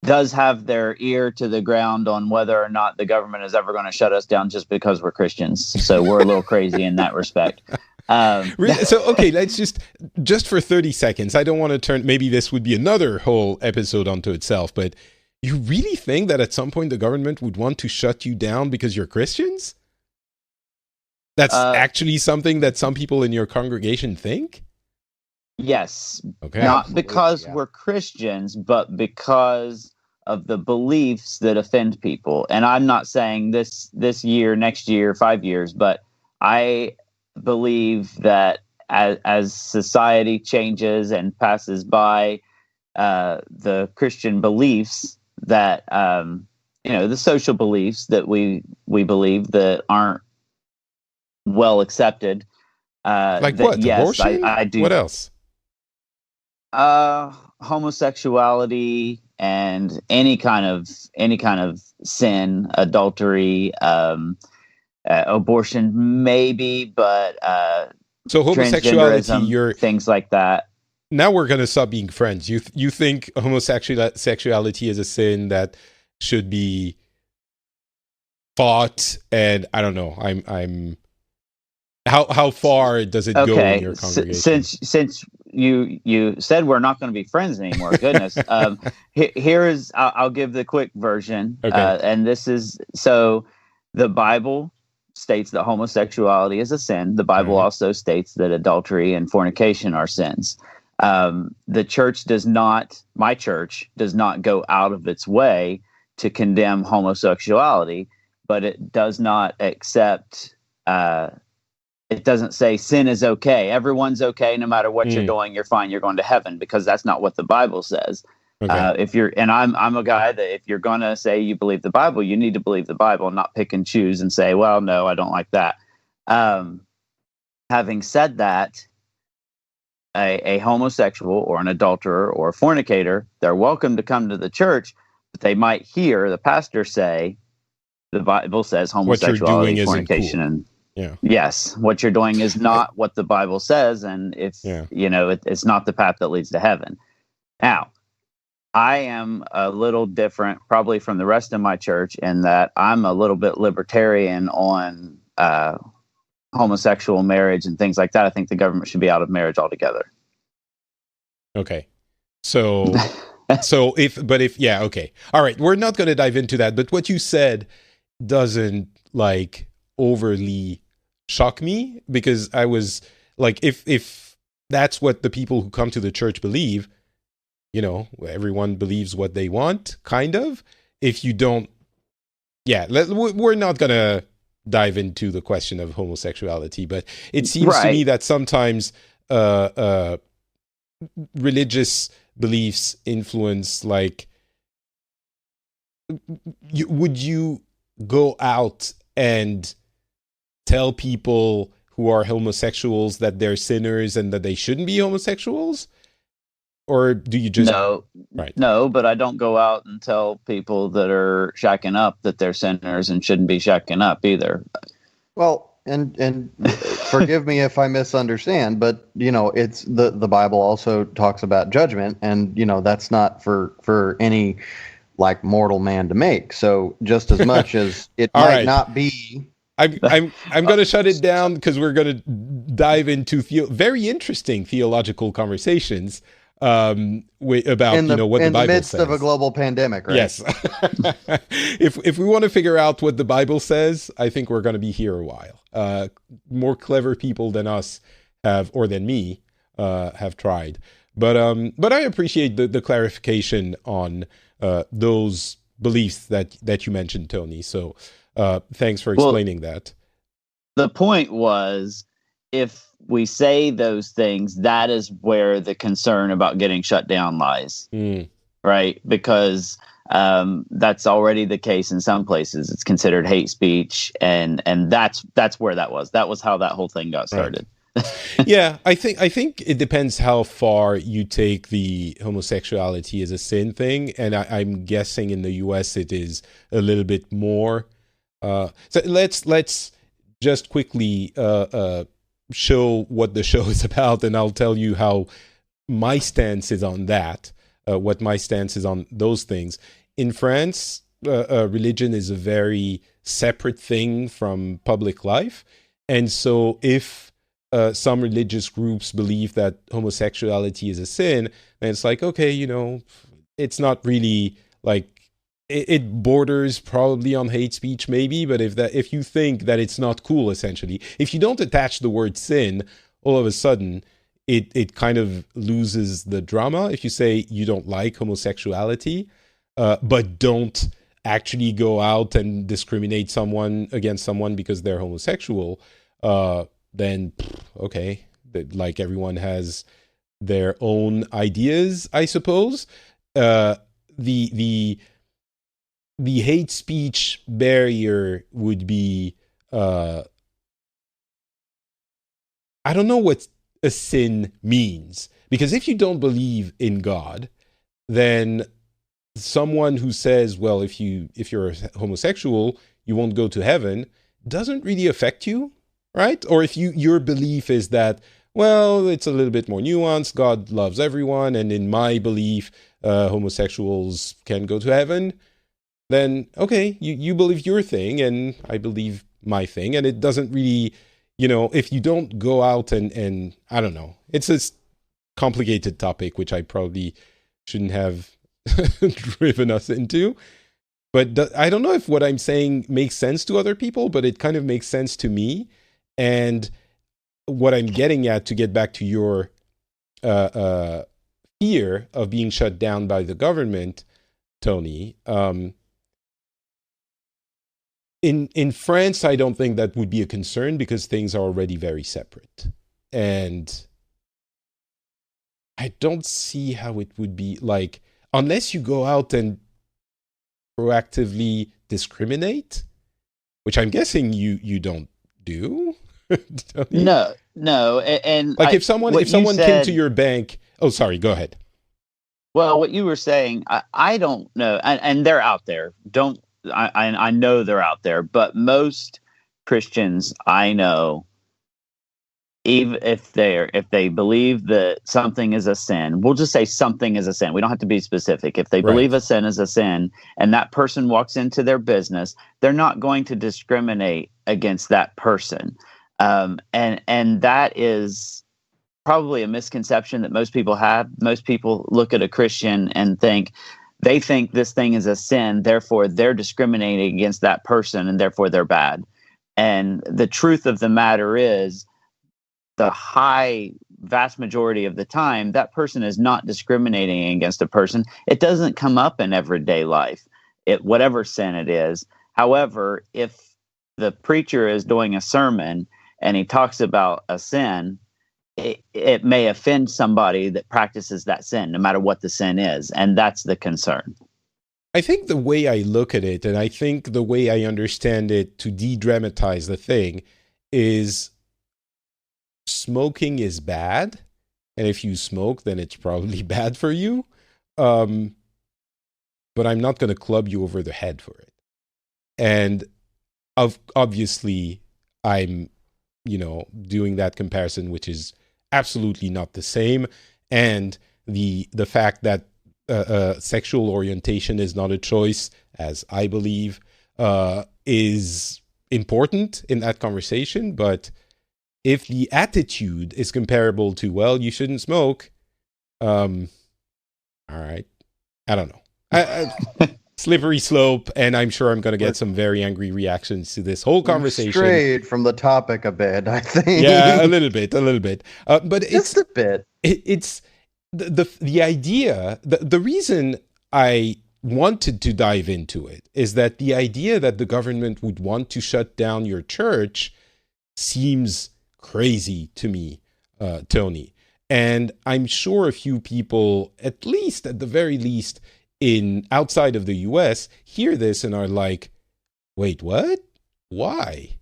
have their ear to the ground on whether or not the government is ever going to shut us down just because we're Christians. So we're a little crazy in that respect. So, okay, let's just for 30 seconds. I don't want to turn, maybe this would be another whole episode unto itself, but you really think that at some point the government would want to shut you down because you're Christians? That's actually something that some people in your congregation think? Yes. Okay. Not because we're Christians, but because of the beliefs that offend people. And I'm not saying this year, next year, 5 years, but I believe that as society changes and passes by the Christian beliefs that the social beliefs that we believe that aren't well accepted, like what? Yes, abortion? I do. What else? Homosexuality and any kind of sin, adultery, abortion, maybe, but so homosexuality, things like that. Now we're going to stop being friends. You think homosexuality is a sin that should be fought, and I don't know. I'm how far does it go in your congregation? Since you said we're not going to be friends anymore, goodness. I'll give the quick version. Okay. And this is, so the Bible states that homosexuality is a sin. The Bible also states that adultery and fornication are sins. The church my church does not go out of its way to condemn homosexuality, but it does not accept, it doesn't say sin is okay. Everyone's okay. No matter what you're doing, you're fine. You're going to heaven, because that's not what the Bible says. Okay. I'm a guy that if you're going to say you believe the Bible, you need to believe the Bible, not pick and choose and say, well, no, I don't like that. Having said that, a homosexual or an adulterer or a fornicator, they're welcome to come to the church, but they might hear the pastor say, the Bible says homosexuality, fornication, and yes, what you're doing is not what the Bible says, and it's not the path that leads to heaven. Now, I am a little different, probably from the rest of my church, in that I'm a little bit libertarian on homosexual marriage and things like that. I think the government should be out of marriage altogether. Okay. So okay. All right. We're not going to dive into that, but what you said doesn't overly shock me, because I was like, if that's what the people who come to the church believe, everyone believes what they want, kind of. If you don't, we're not going to dive into the question of homosexuality, but it seems to me that sometimes religious beliefs influence, would you go out and tell people who are homosexuals that they're sinners and that they shouldn't be homosexuals? Or do you just... No, but I don't go out and tell people that are shacking up that they're sinners and shouldn't be shacking up either. Well, and forgive me if I misunderstand, but it's the Bible also talks about judgment, and that's not for any mortal man to make. So just as much as it might not be, I'm going to shut it down, because we're going to dive into very interesting theological conversations about what the Bible says. In the midst of a global pandemic, right? Yes. If we want to figure out what the Bible says, I think we're going to be here a while. More clever people than us than me have tried. But I appreciate the clarification on those beliefs that you mentioned, Tony. So thanks for explaining that. The point was, if we say those things, that is where the concern about getting shut down lies. right? Because that's already the case in some places. It's considered hate speech, and that's where that was. That was how that whole thing got Right. started. Yeah, I think it depends how far you take the homosexuality as a sin thing, and I'm guessing in the U.S. it is a little bit more. So let's just quickly show what the show is about, and I'll tell you how my stance is on that. What my stance is on those things. In France, religion is a very separate thing from public life, and so if some religious groups believe that homosexuality is a sin, and it's like, okay, it's not really like it borders probably on hate speech, maybe. But if you think that it's not cool, essentially, if you don't attach the word sin, all of a sudden it kind of loses the drama. If you say you don't like homosexuality, but don't actually go out and discriminate against someone because they're homosexual, then okay, like everyone has their own ideas, I suppose. The hate speech barrier would be I don't know what a sin means, because if you don't believe in God, then someone who says, well, if you're homosexual, you won't go to heaven, doesn't really affect you, right? Or if your belief is that, well, it's a little bit more nuanced, God loves everyone, and in my belief, homosexuals can go to heaven, then okay, you believe your thing and I believe my thing, and it doesn't really, if you don't go out and I don't know, it's a complicated topic which I probably shouldn't have driven us into. But I don't know if what I'm saying makes sense to other people, but it kind of makes sense to me. And what I'm getting at, to get back to your fear of being shut down by the government, Tony, in France, I don't think that would be a concern because things are already very separate. And I don't see how it would be like, unless you go out and proactively discriminate, which I'm guessing you don't do. Don't you? No, and Like if someone came to your bank. Oh, sorry. Go ahead. Well, what you were saying, I don't know, and they're out there. I know they're out there, but most Christians I know, even if they believe that something is a sin, we'll just say something is a sin. We don't have to be specific. If they believe a sin is a sin, and that person walks into their business, they're not going to discriminate against that person, and that is probably a misconception that most people have. Most people look at a Christian and think this thing is a sin, therefore they're discriminating against that person and therefore they're bad. And the truth of the matter is, the vast majority of the time, that person is not discriminating against a person. It doesn't come up in everyday life, whatever sin it is. However, if the preacher is doing a sermon and he talks about a sin, it may offend somebody that practices that sin, no matter what the sin is. And that's the concern. I think the way I look at it, and I think the way I understand it to de-dramatize the thing, is smoking is bad. And if you smoke, then it's probably bad for you. But I'm not going to club you over the head for it. And obviously, I'm, doing that comparison, which is absolutely not the same. And the fact that sexual orientation is not a choice, as I believe, is important in that conversation. But if the attitude is comparable to, well, you shouldn't smoke, all right, I don't know. Slippery slope, and I'm sure I'm going to get some very angry reactions to this whole conversation. Strayed from the topic a bit, I think. Yeah, a little bit. But just a bit. It's the idea. The reason I wanted to dive into it is that the idea that the government would want to shut down your church seems crazy to me, Tony. And I'm sure a few people, at the very least, in outside of the US, hear this and are like, wait, what? Why?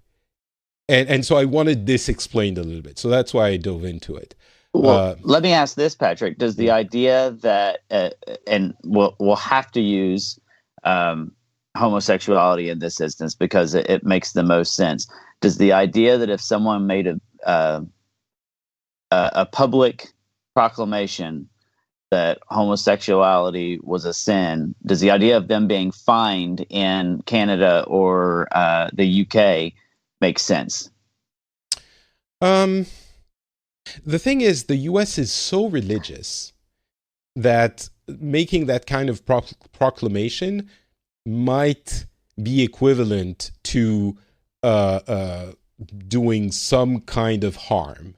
And so I wanted this explained a little bit. So that's why I dove into it. Well, let me ask this, Patrick. Does the idea that, and we'll have to use homosexuality in this instance because it makes the most sense. Does the idea that if someone made a public proclamation that homosexuality was a sin, does the idea of them being fined in Canada or the UK make sense? The thing is, the US is so religious that making that kind of proclamation might be equivalent to doing some kind of harm.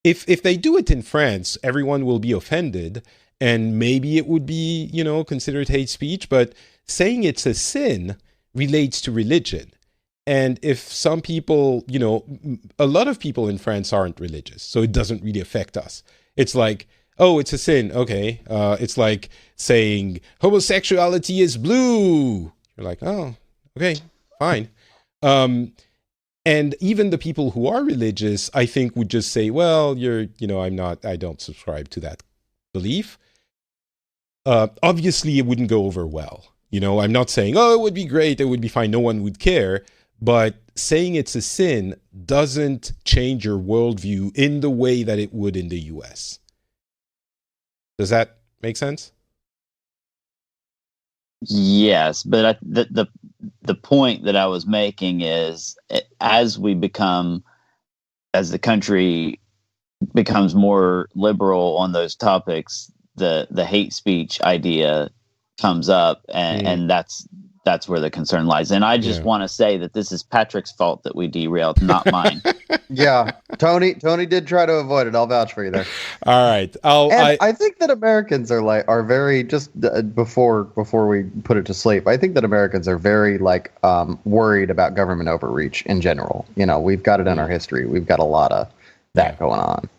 If they do it in France, everyone will be offended, and maybe it would be, considered hate speech, but saying it's a sin relates to religion. And if some people, a lot of people in France aren't religious, so it doesn't really affect us. It's like, oh, it's a sin. Okay. It's like saying homosexuality is blue. You're like, oh, okay, fine. And even the people who are religious, I think, would just say, well, I don't subscribe to that belief. Obviously, it wouldn't go over well. I'm not saying, oh, it would be great, it would be fine, no one would care. But saying it's a sin doesn't change your worldview in the way that it would in the US. Does that make sense? Yes, but the point that I was making is, as the country becomes more liberal on those topics, the hate speech idea comes up, and that's where the concern lies. And I just want to say that this is Patrick's fault that we derailed, not mine. Yeah, Tony did try to avoid it. I'll vouch for you there. All right. I think that Americans are very, just before we put it to sleep, I think that Americans are very worried about government overreach in general. We've got it in our history. We've got a lot of that going on.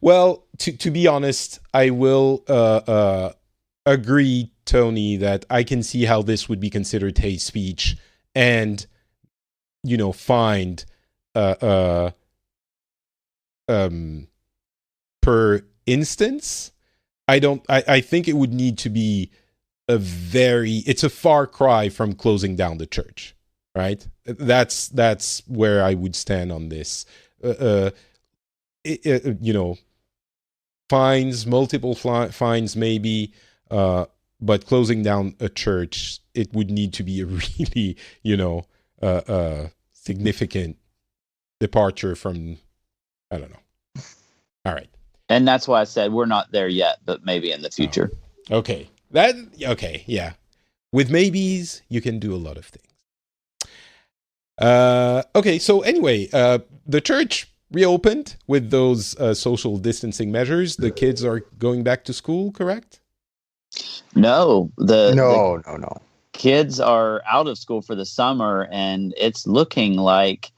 Well, to be honest, I will agree, Tony, that I can see how this would be considered hate speech and, fined per instance. I think it would need to be it's a far cry from closing down the church, right? That's where I would stand on this. Fines, multiple fines maybe, but closing down a church, it would need to be a really, significant departure from, I don't know. All right. And that's why I said we're not there yet, but maybe in the future. Oh. Okay. Yeah. With maybes, you can do a lot of things. Okay, so anyway, the church reopened with those social distancing measures. The kids are going back to school, correct? No. No. Kids are out of school for the summer, and it's looking like,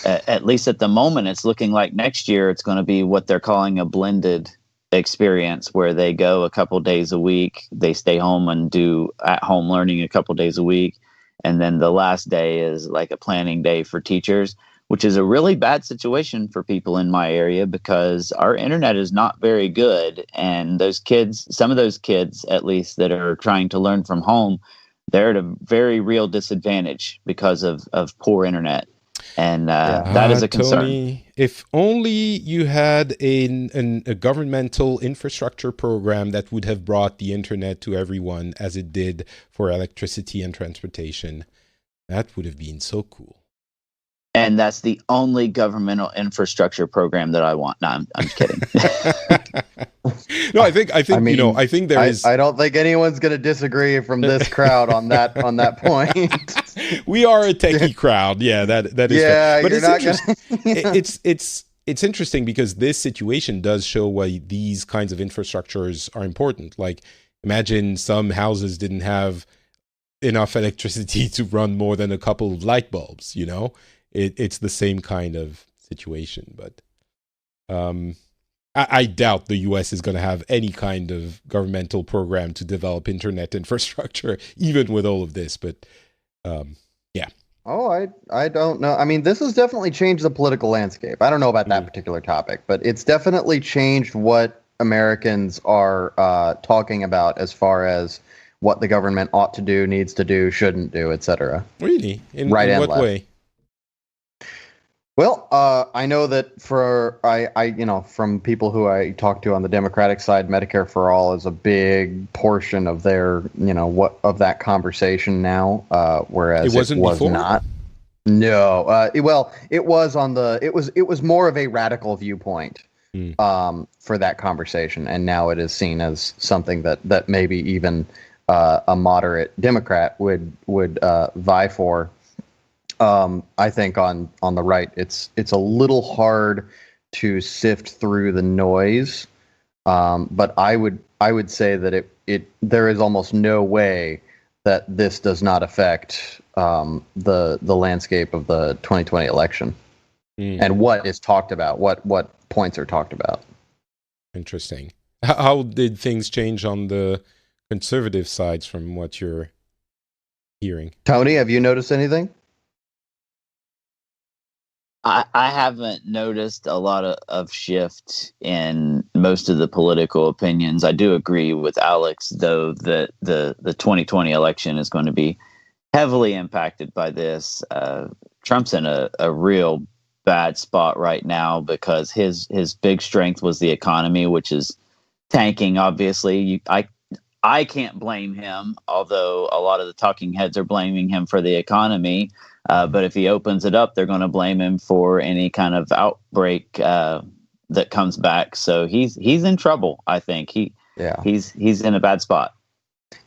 at least at the moment, it's looking like next year it's going to be what they're calling a blended experience, where they go a couple days a week, they stay home and do at-home learning a couple days a week, and then the last day is like a planning day for teachers, which is a really bad situation for people in my area because our internet is not very good, and some of those kids at least that are trying to learn from home, they're at a very real disadvantage because of poor internet. And that is a concern. Tony, if only you had a governmental infrastructure program that would have brought the internet to everyone as it did for electricity and transportation. That would have been so cool. And that's the only governmental infrastructure program that I want. No, I'm kidding. No, I think I think there is. I don't think anyone's going to disagree from this crowd on that point. We are a techie crowd. Yeah, that is. Yeah, fair. But you're not gonna... it's interesting because this situation does show why these kinds of infrastructures are important. Like, imagine some houses didn't have enough electricity to run more than a couple of light bulbs. It's the same kind of situation, but I doubt the U.S. is going to have any kind of governmental program to develop internet infrastructure, even with all of this. But yeah. Oh, I don't know. I mean, this has definitely changed the political landscape. I don't know about that particular topic, but it's definitely changed what Americans are talking about as far as what the government ought to do, needs to do, shouldn't do, etc. Really? In what way? Well, I know that from people who I talk to on the Democratic side, Medicare for All is a big portion of their, of that conversation now, whereas it was before? Not. No, it was more of a radical viewpoint for that conversation, and now it is seen as something that maybe even a moderate Democrat would vie for. I think on the right, it's a little hard to sift through the noise, but I would say that there is almost no way that this does not affect the landscape of the 2020 election and what is talked about, what points are talked about. Interesting. How did things change on the conservative sides from what you're hearing? Tony, have you noticed anything? I haven't noticed a lot of shift in most of the political opinions. I do agree with Alex, though, that the 2020 election is going to be heavily impacted by this. Trump's in a real bad spot right now because his big strength was the economy, which is tanking. Obviously, I can't blame him, although a lot of the talking heads are blaming him for the economy. But if he opens it up, they're going to blame him for any kind of outbreak that comes back. So he's in trouble. I think he's in a bad spot.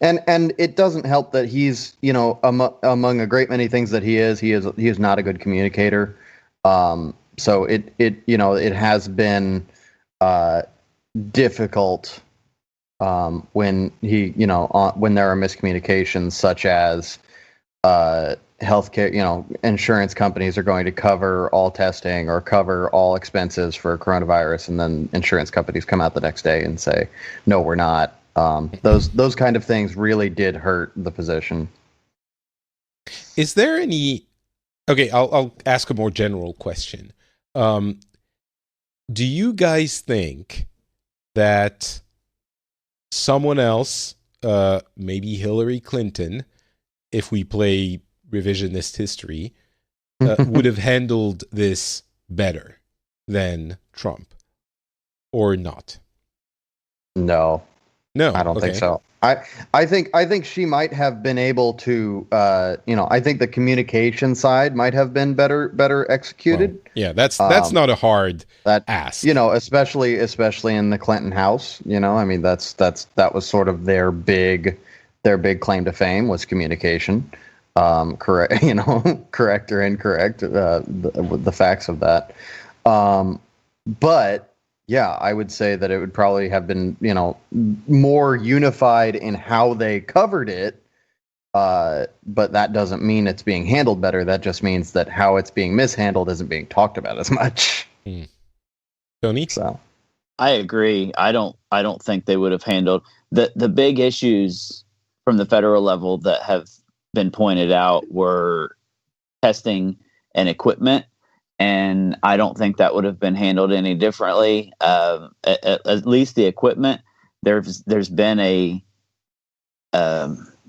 And it doesn't help that he's among a great many things that he is not a good communicator. So it has been difficult when when there are miscommunications such as healthcare, insurance companies are going to cover all testing or cover all expenses for coronavirus, and then insurance companies come out the next day and say, no, we're not. Those kind of things really did hurt the position. Is there any? Okay, I'll ask a more general question. Do you guys think that someone else, maybe Hillary Clinton, if we play revisionist history, would have handled this better than Trump, or not? No, I don't think so. I think she might have been able to, I think the communication side might have been better executed. Well, yeah, that's not a hard ask. Especially in the Clinton house. I mean, that was sort of their big claim to fame was communication. Correct, correct or incorrect, the facts of that. But yeah, I would say that it would probably have been, more unified in how they covered it. But that doesn't mean it's being handled better. That just means that how it's being mishandled isn't being talked about as much. Tony? So I agree. I don't think they would have handled the big issues from the federal level that have been pointed out were testing and equipment. And I don't think that would have been handled any differently. At least the equipment, there's been a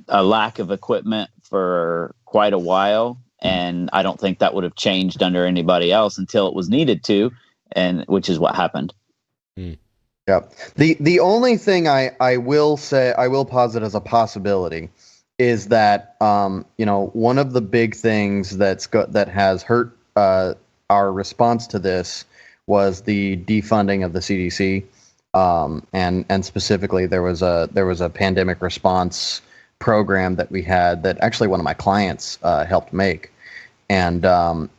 lack of equipment for quite a while, and I don't think that would have changed under anybody else until it was needed to, and which is what happened. Yeah. The only thing I will posit as a possibility is that one of the big things that has hurt our response to this was the defunding of the CDC, and specifically there was a pandemic response program that we had that actually one of my clients helped make, and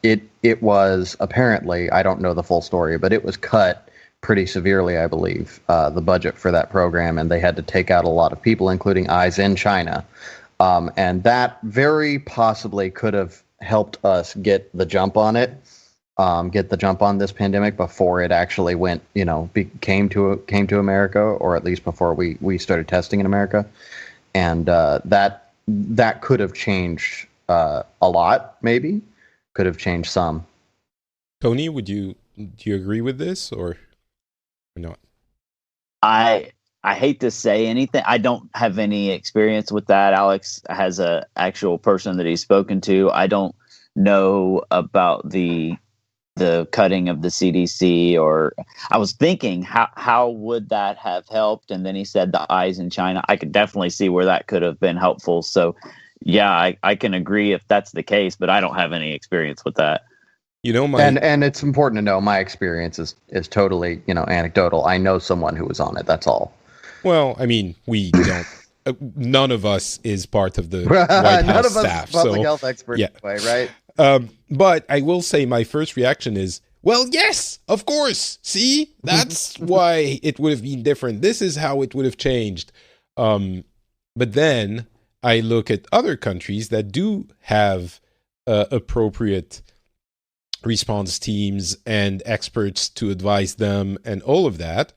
it was apparently, I don't know the full story, but it was cut pretty severely, I believe, the budget for that program, and they had to take out a lot of people, including eyes in China, and that very possibly could have helped us get the jump on it. get the jump on this pandemic before it actually went, came to America, or at least before we started testing in America, and that could have changed a lot. Maybe could have changed some. Tony, do you agree with this or not? I hate to say anything. I don't have any experience with that. Alex has a actual person that he's spoken to. I don't know about the cutting of the CDC, or I was thinking how would that have helped? And then he said the eyes in China. I could definitely see where that could have been helpful. So yeah, I can agree if that's the case, but I don't have any experience with that. And it's important to know my experience is totally, anecdotal. I know someone who was on it. That's all. Well, I mean, we don't. None of us is part of the White House none of staff. us public health experts, yeah. Way, right? But I will say my first reaction is, well, yes, of course. See, that's why it would have been different. This is how it would have changed. But then I look at other countries that do have appropriate response teams and experts to advise them and all of that.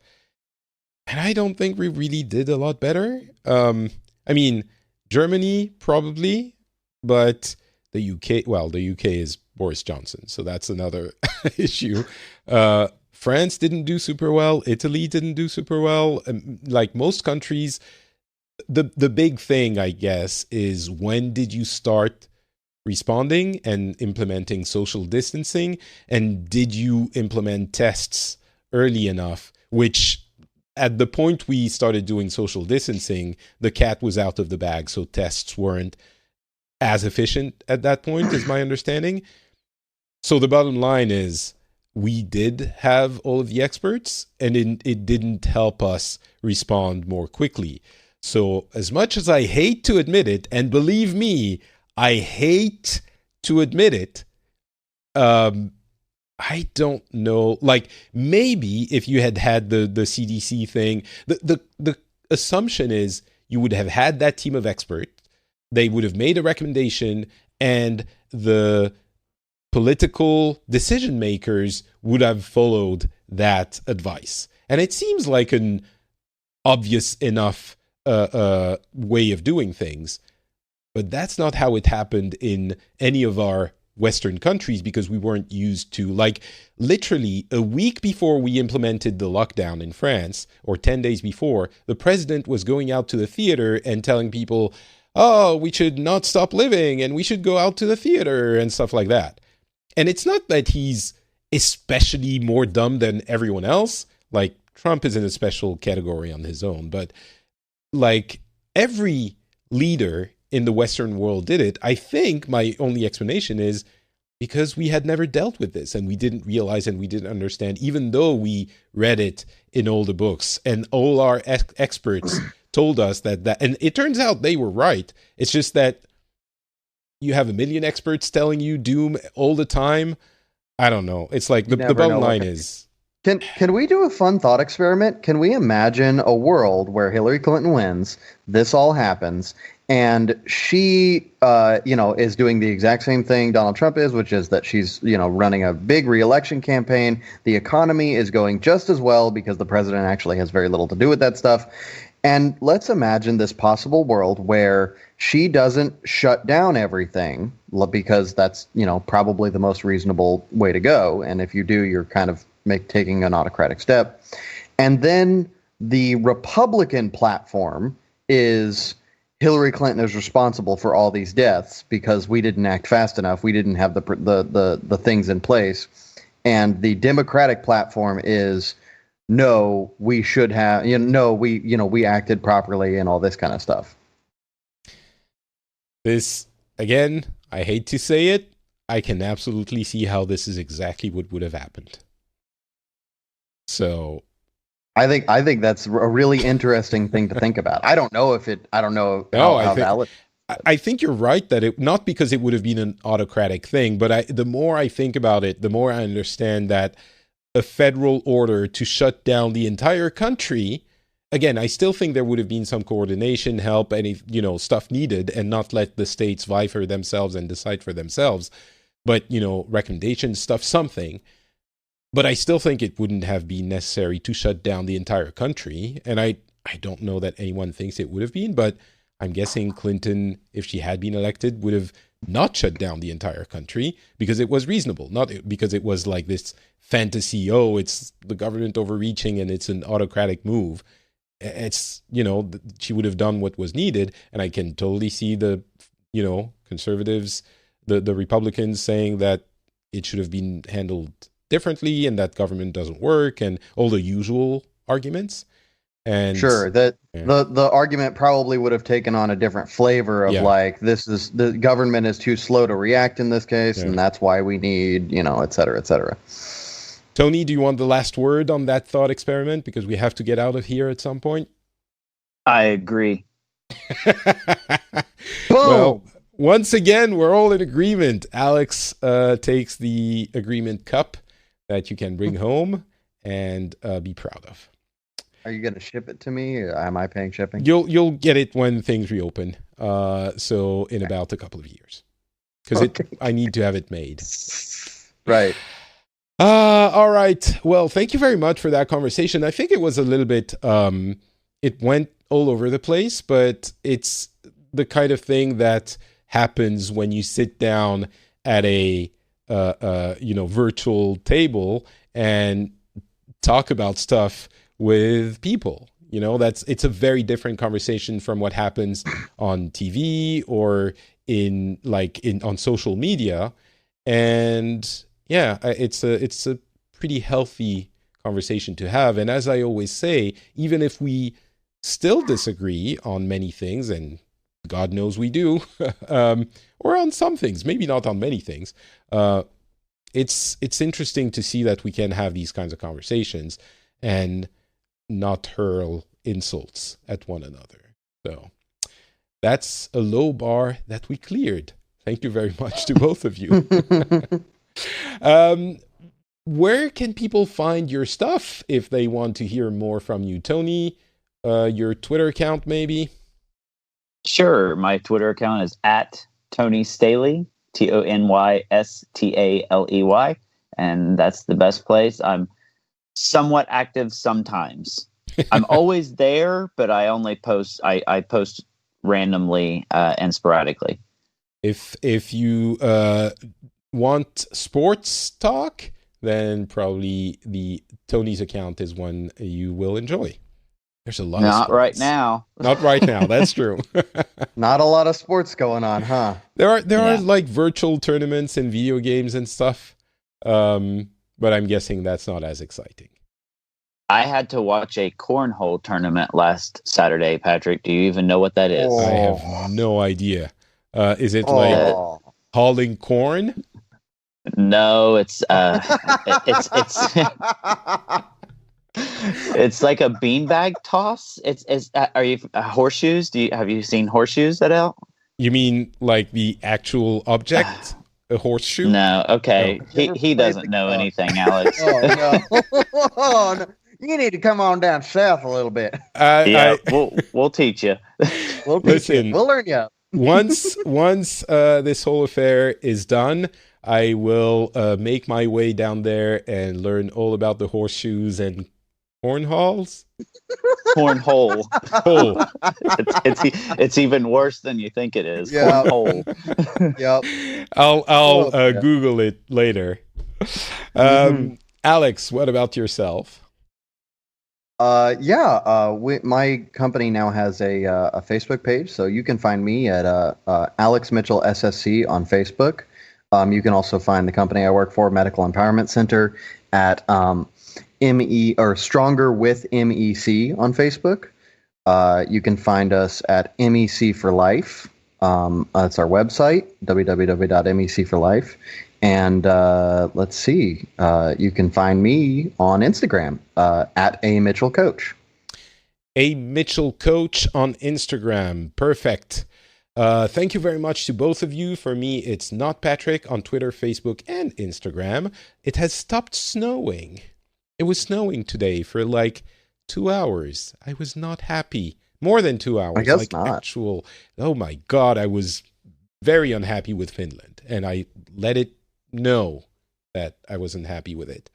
And I don't think we really did a lot better. I mean, Germany probably, but the UK is Boris Johnson, so that's another issue. France didn't do super well. Italy didn't do super well. Like most countries, the big thing, I guess, is when did you start responding and implementing social distancing? And did you implement tests early enough, which at the point we started doing social distancing, the cat was out of the bag, so tests weren't as efficient at that point, is my understanding. So the bottom line is we did have all of the experts, and it didn't help us respond more quickly. So as much as I hate to admit it, and believe me, I hate to admit it, I don't know. Like, maybe if you had the CDC thing, the assumption is you would have had that team of experts. They would have made a recommendation, and the political decision makers would have followed that advice. And it seems like an obvious enough way of doing things. But that's not how it happened in any of our Western countries, because we weren't used to, like, literally a week before we implemented the lockdown in France, or 10 days before, the president was going out to the theater and telling people, oh, we should not stop living and we should go out to the theater and stuff like that. And it's not that he's especially more dumb than everyone else. Like, Trump is in a special category on his own, but like every leader in the Western world did it. I think my only explanation is because we had never dealt with this and we didn't realize and we didn't understand, even though we read it in all the books and all our experts told us that, and it turns out they were right. It's just that you have a million experts telling you doom all the time. I don't know. It's like the bottom line is... Can we do a fun thought experiment? Can we imagine a world where Hillary Clinton wins, this all happens, and she, is doing the exact same thing Donald Trump is, which is that she's, running a big re-election campaign. The economy is going just as well because the president actually has very little to do with that stuff. And let's imagine this possible world where she doesn't shut down everything because that's, probably the most reasonable way to go. And if you do, you're kind of taking an autocratic step. And then the Republican platform is Hillary Clinton is responsible for all these deaths because we didn't act fast enough. We didn't have the things in place. And the Democratic platform is, no, we should have, we acted properly and all this kind of stuff. This, again, I hate to say it, I can absolutely see how this is exactly what would have happened. So I think that's a really interesting thing to think about. I don't know how valid. I think you're right that it, not because it would have been an autocratic thing, but the more I think about it, the more I understand that a federal order to shut down the entire country, again, I still think there would have been some coordination, help, any, stuff needed, and not let the states vie for themselves and decide for themselves. but recommendation stuff, something. But I still think it wouldn't have been necessary to shut down the entire country. And I don't know that anyone thinks it would have been, but I'm guessing Clinton, if she had been elected, would have not shut down the entire country because it was reasonable, not because it was like this fantasy, it's the government overreaching and it's an autocratic move. It's, she would have done what was needed. And I can totally see the, conservatives, the Republicans saying that it should have been handled differently and that government doesn't work and all the usual arguments. And sure, that the argument probably would have taken on a different flavor of like, the government is too slow to react in this case, and that's why we need, et cetera, et cetera. Tony, do you want the last word on that thought experiment? Because we have to get out of here at some point. I agree. Well, once again, we're all in agreement. Alex takes the agreement cup that you can bring home and be proud of. Are you going to ship it to me? Or am I paying shipping? You'll get it when things reopen. So in about a couple of years, because I need to have it made. Right. All right. Well, thank you very much for that conversation. I think it was a little bit. It went all over the place, but it's the kind of thing that happens when you sit down at a virtual table and talk about stuff with people. It's a very different conversation from what happens on TV or on social media. And it's a pretty healthy conversation to have. And as I always say, even if we still disagree on many things, and God knows we do, or on some things, maybe not on many things, it's interesting to see that we can have these kinds of conversations and not hurl insults at one another. So that's a low bar that we cleared. Thank you very much to both of you. Where can people find your stuff if they want to hear more from you? Tony, your Twitter account maybe? Sure. My Twitter account is at Tony Staley, TonyStaley. And that's the best place. I'm somewhat active sometimes. I'm always there, but I only post. I post randomly and sporadically. If you want sports talk, then probably the Tony's account is one you will enjoy. There's a lot. Not right now. Not right now. That's true. Not a lot of sports going on, huh? There are like virtual tournaments and video games and stuff, but I'm guessing that's not as exciting. I had to watch a cornhole tournament last Saturday, Patrick. Do you even know what that is? I have no idea. Is it like hauling corn? No, it's it's like a beanbag toss. It's are you horseshoes? Have you seen horseshoes at all? You mean like the actual object, a horseshoe? No. Okay, no. He doesn't know anything, Alex. Oh no. You need to come on down south a little bit. We'll teach you. We'll learn you. Once this whole affair is done, I will make my way down there and learn all about the horseshoes and cornholes. Cornhole. Hole. It's even worse than you think it is. Yeah. Cornhole. Yep. I'll Google it later. Alex, what about yourself? My company now has a Facebook page, so you can find me at Alex Mitchell SSC on Facebook. You can also find the company I work for, Medical Empowerment Center, at Stronger with MEC on Facebook. You can find us at MEC for Life. That's our website, www.mecforlife. And let's see, you can find me on Instagram at A Mitchell Coach. A Mitchell Coach on Instagram. Perfect. Thank you very much to both of you. For me, it's Not Patrick on Twitter, Facebook, and Instagram. It has stopped snowing. It was snowing today for like 2 hours. I was not happy. More than 2 hours. I guess not. Oh my God, I was very unhappy with Finland. And I let it know that I wasn't happy with it.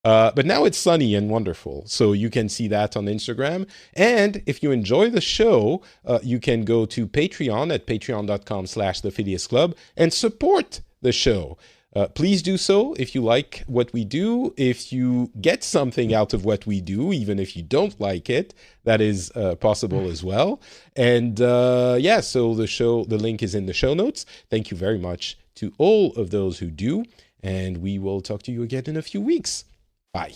But now it's sunny and wonderful, so you can see that on Instagram. And if you enjoy the show, you can go to Patreon at patreon.com/the Phileas Club and support the show. Please do so if you like what we do. If you get something out of what we do, even if you don't like it, that is possible as well. And so the link is in the show notes. Thank you very much to all of those who do. And we will talk to you again in a few weeks. Bye.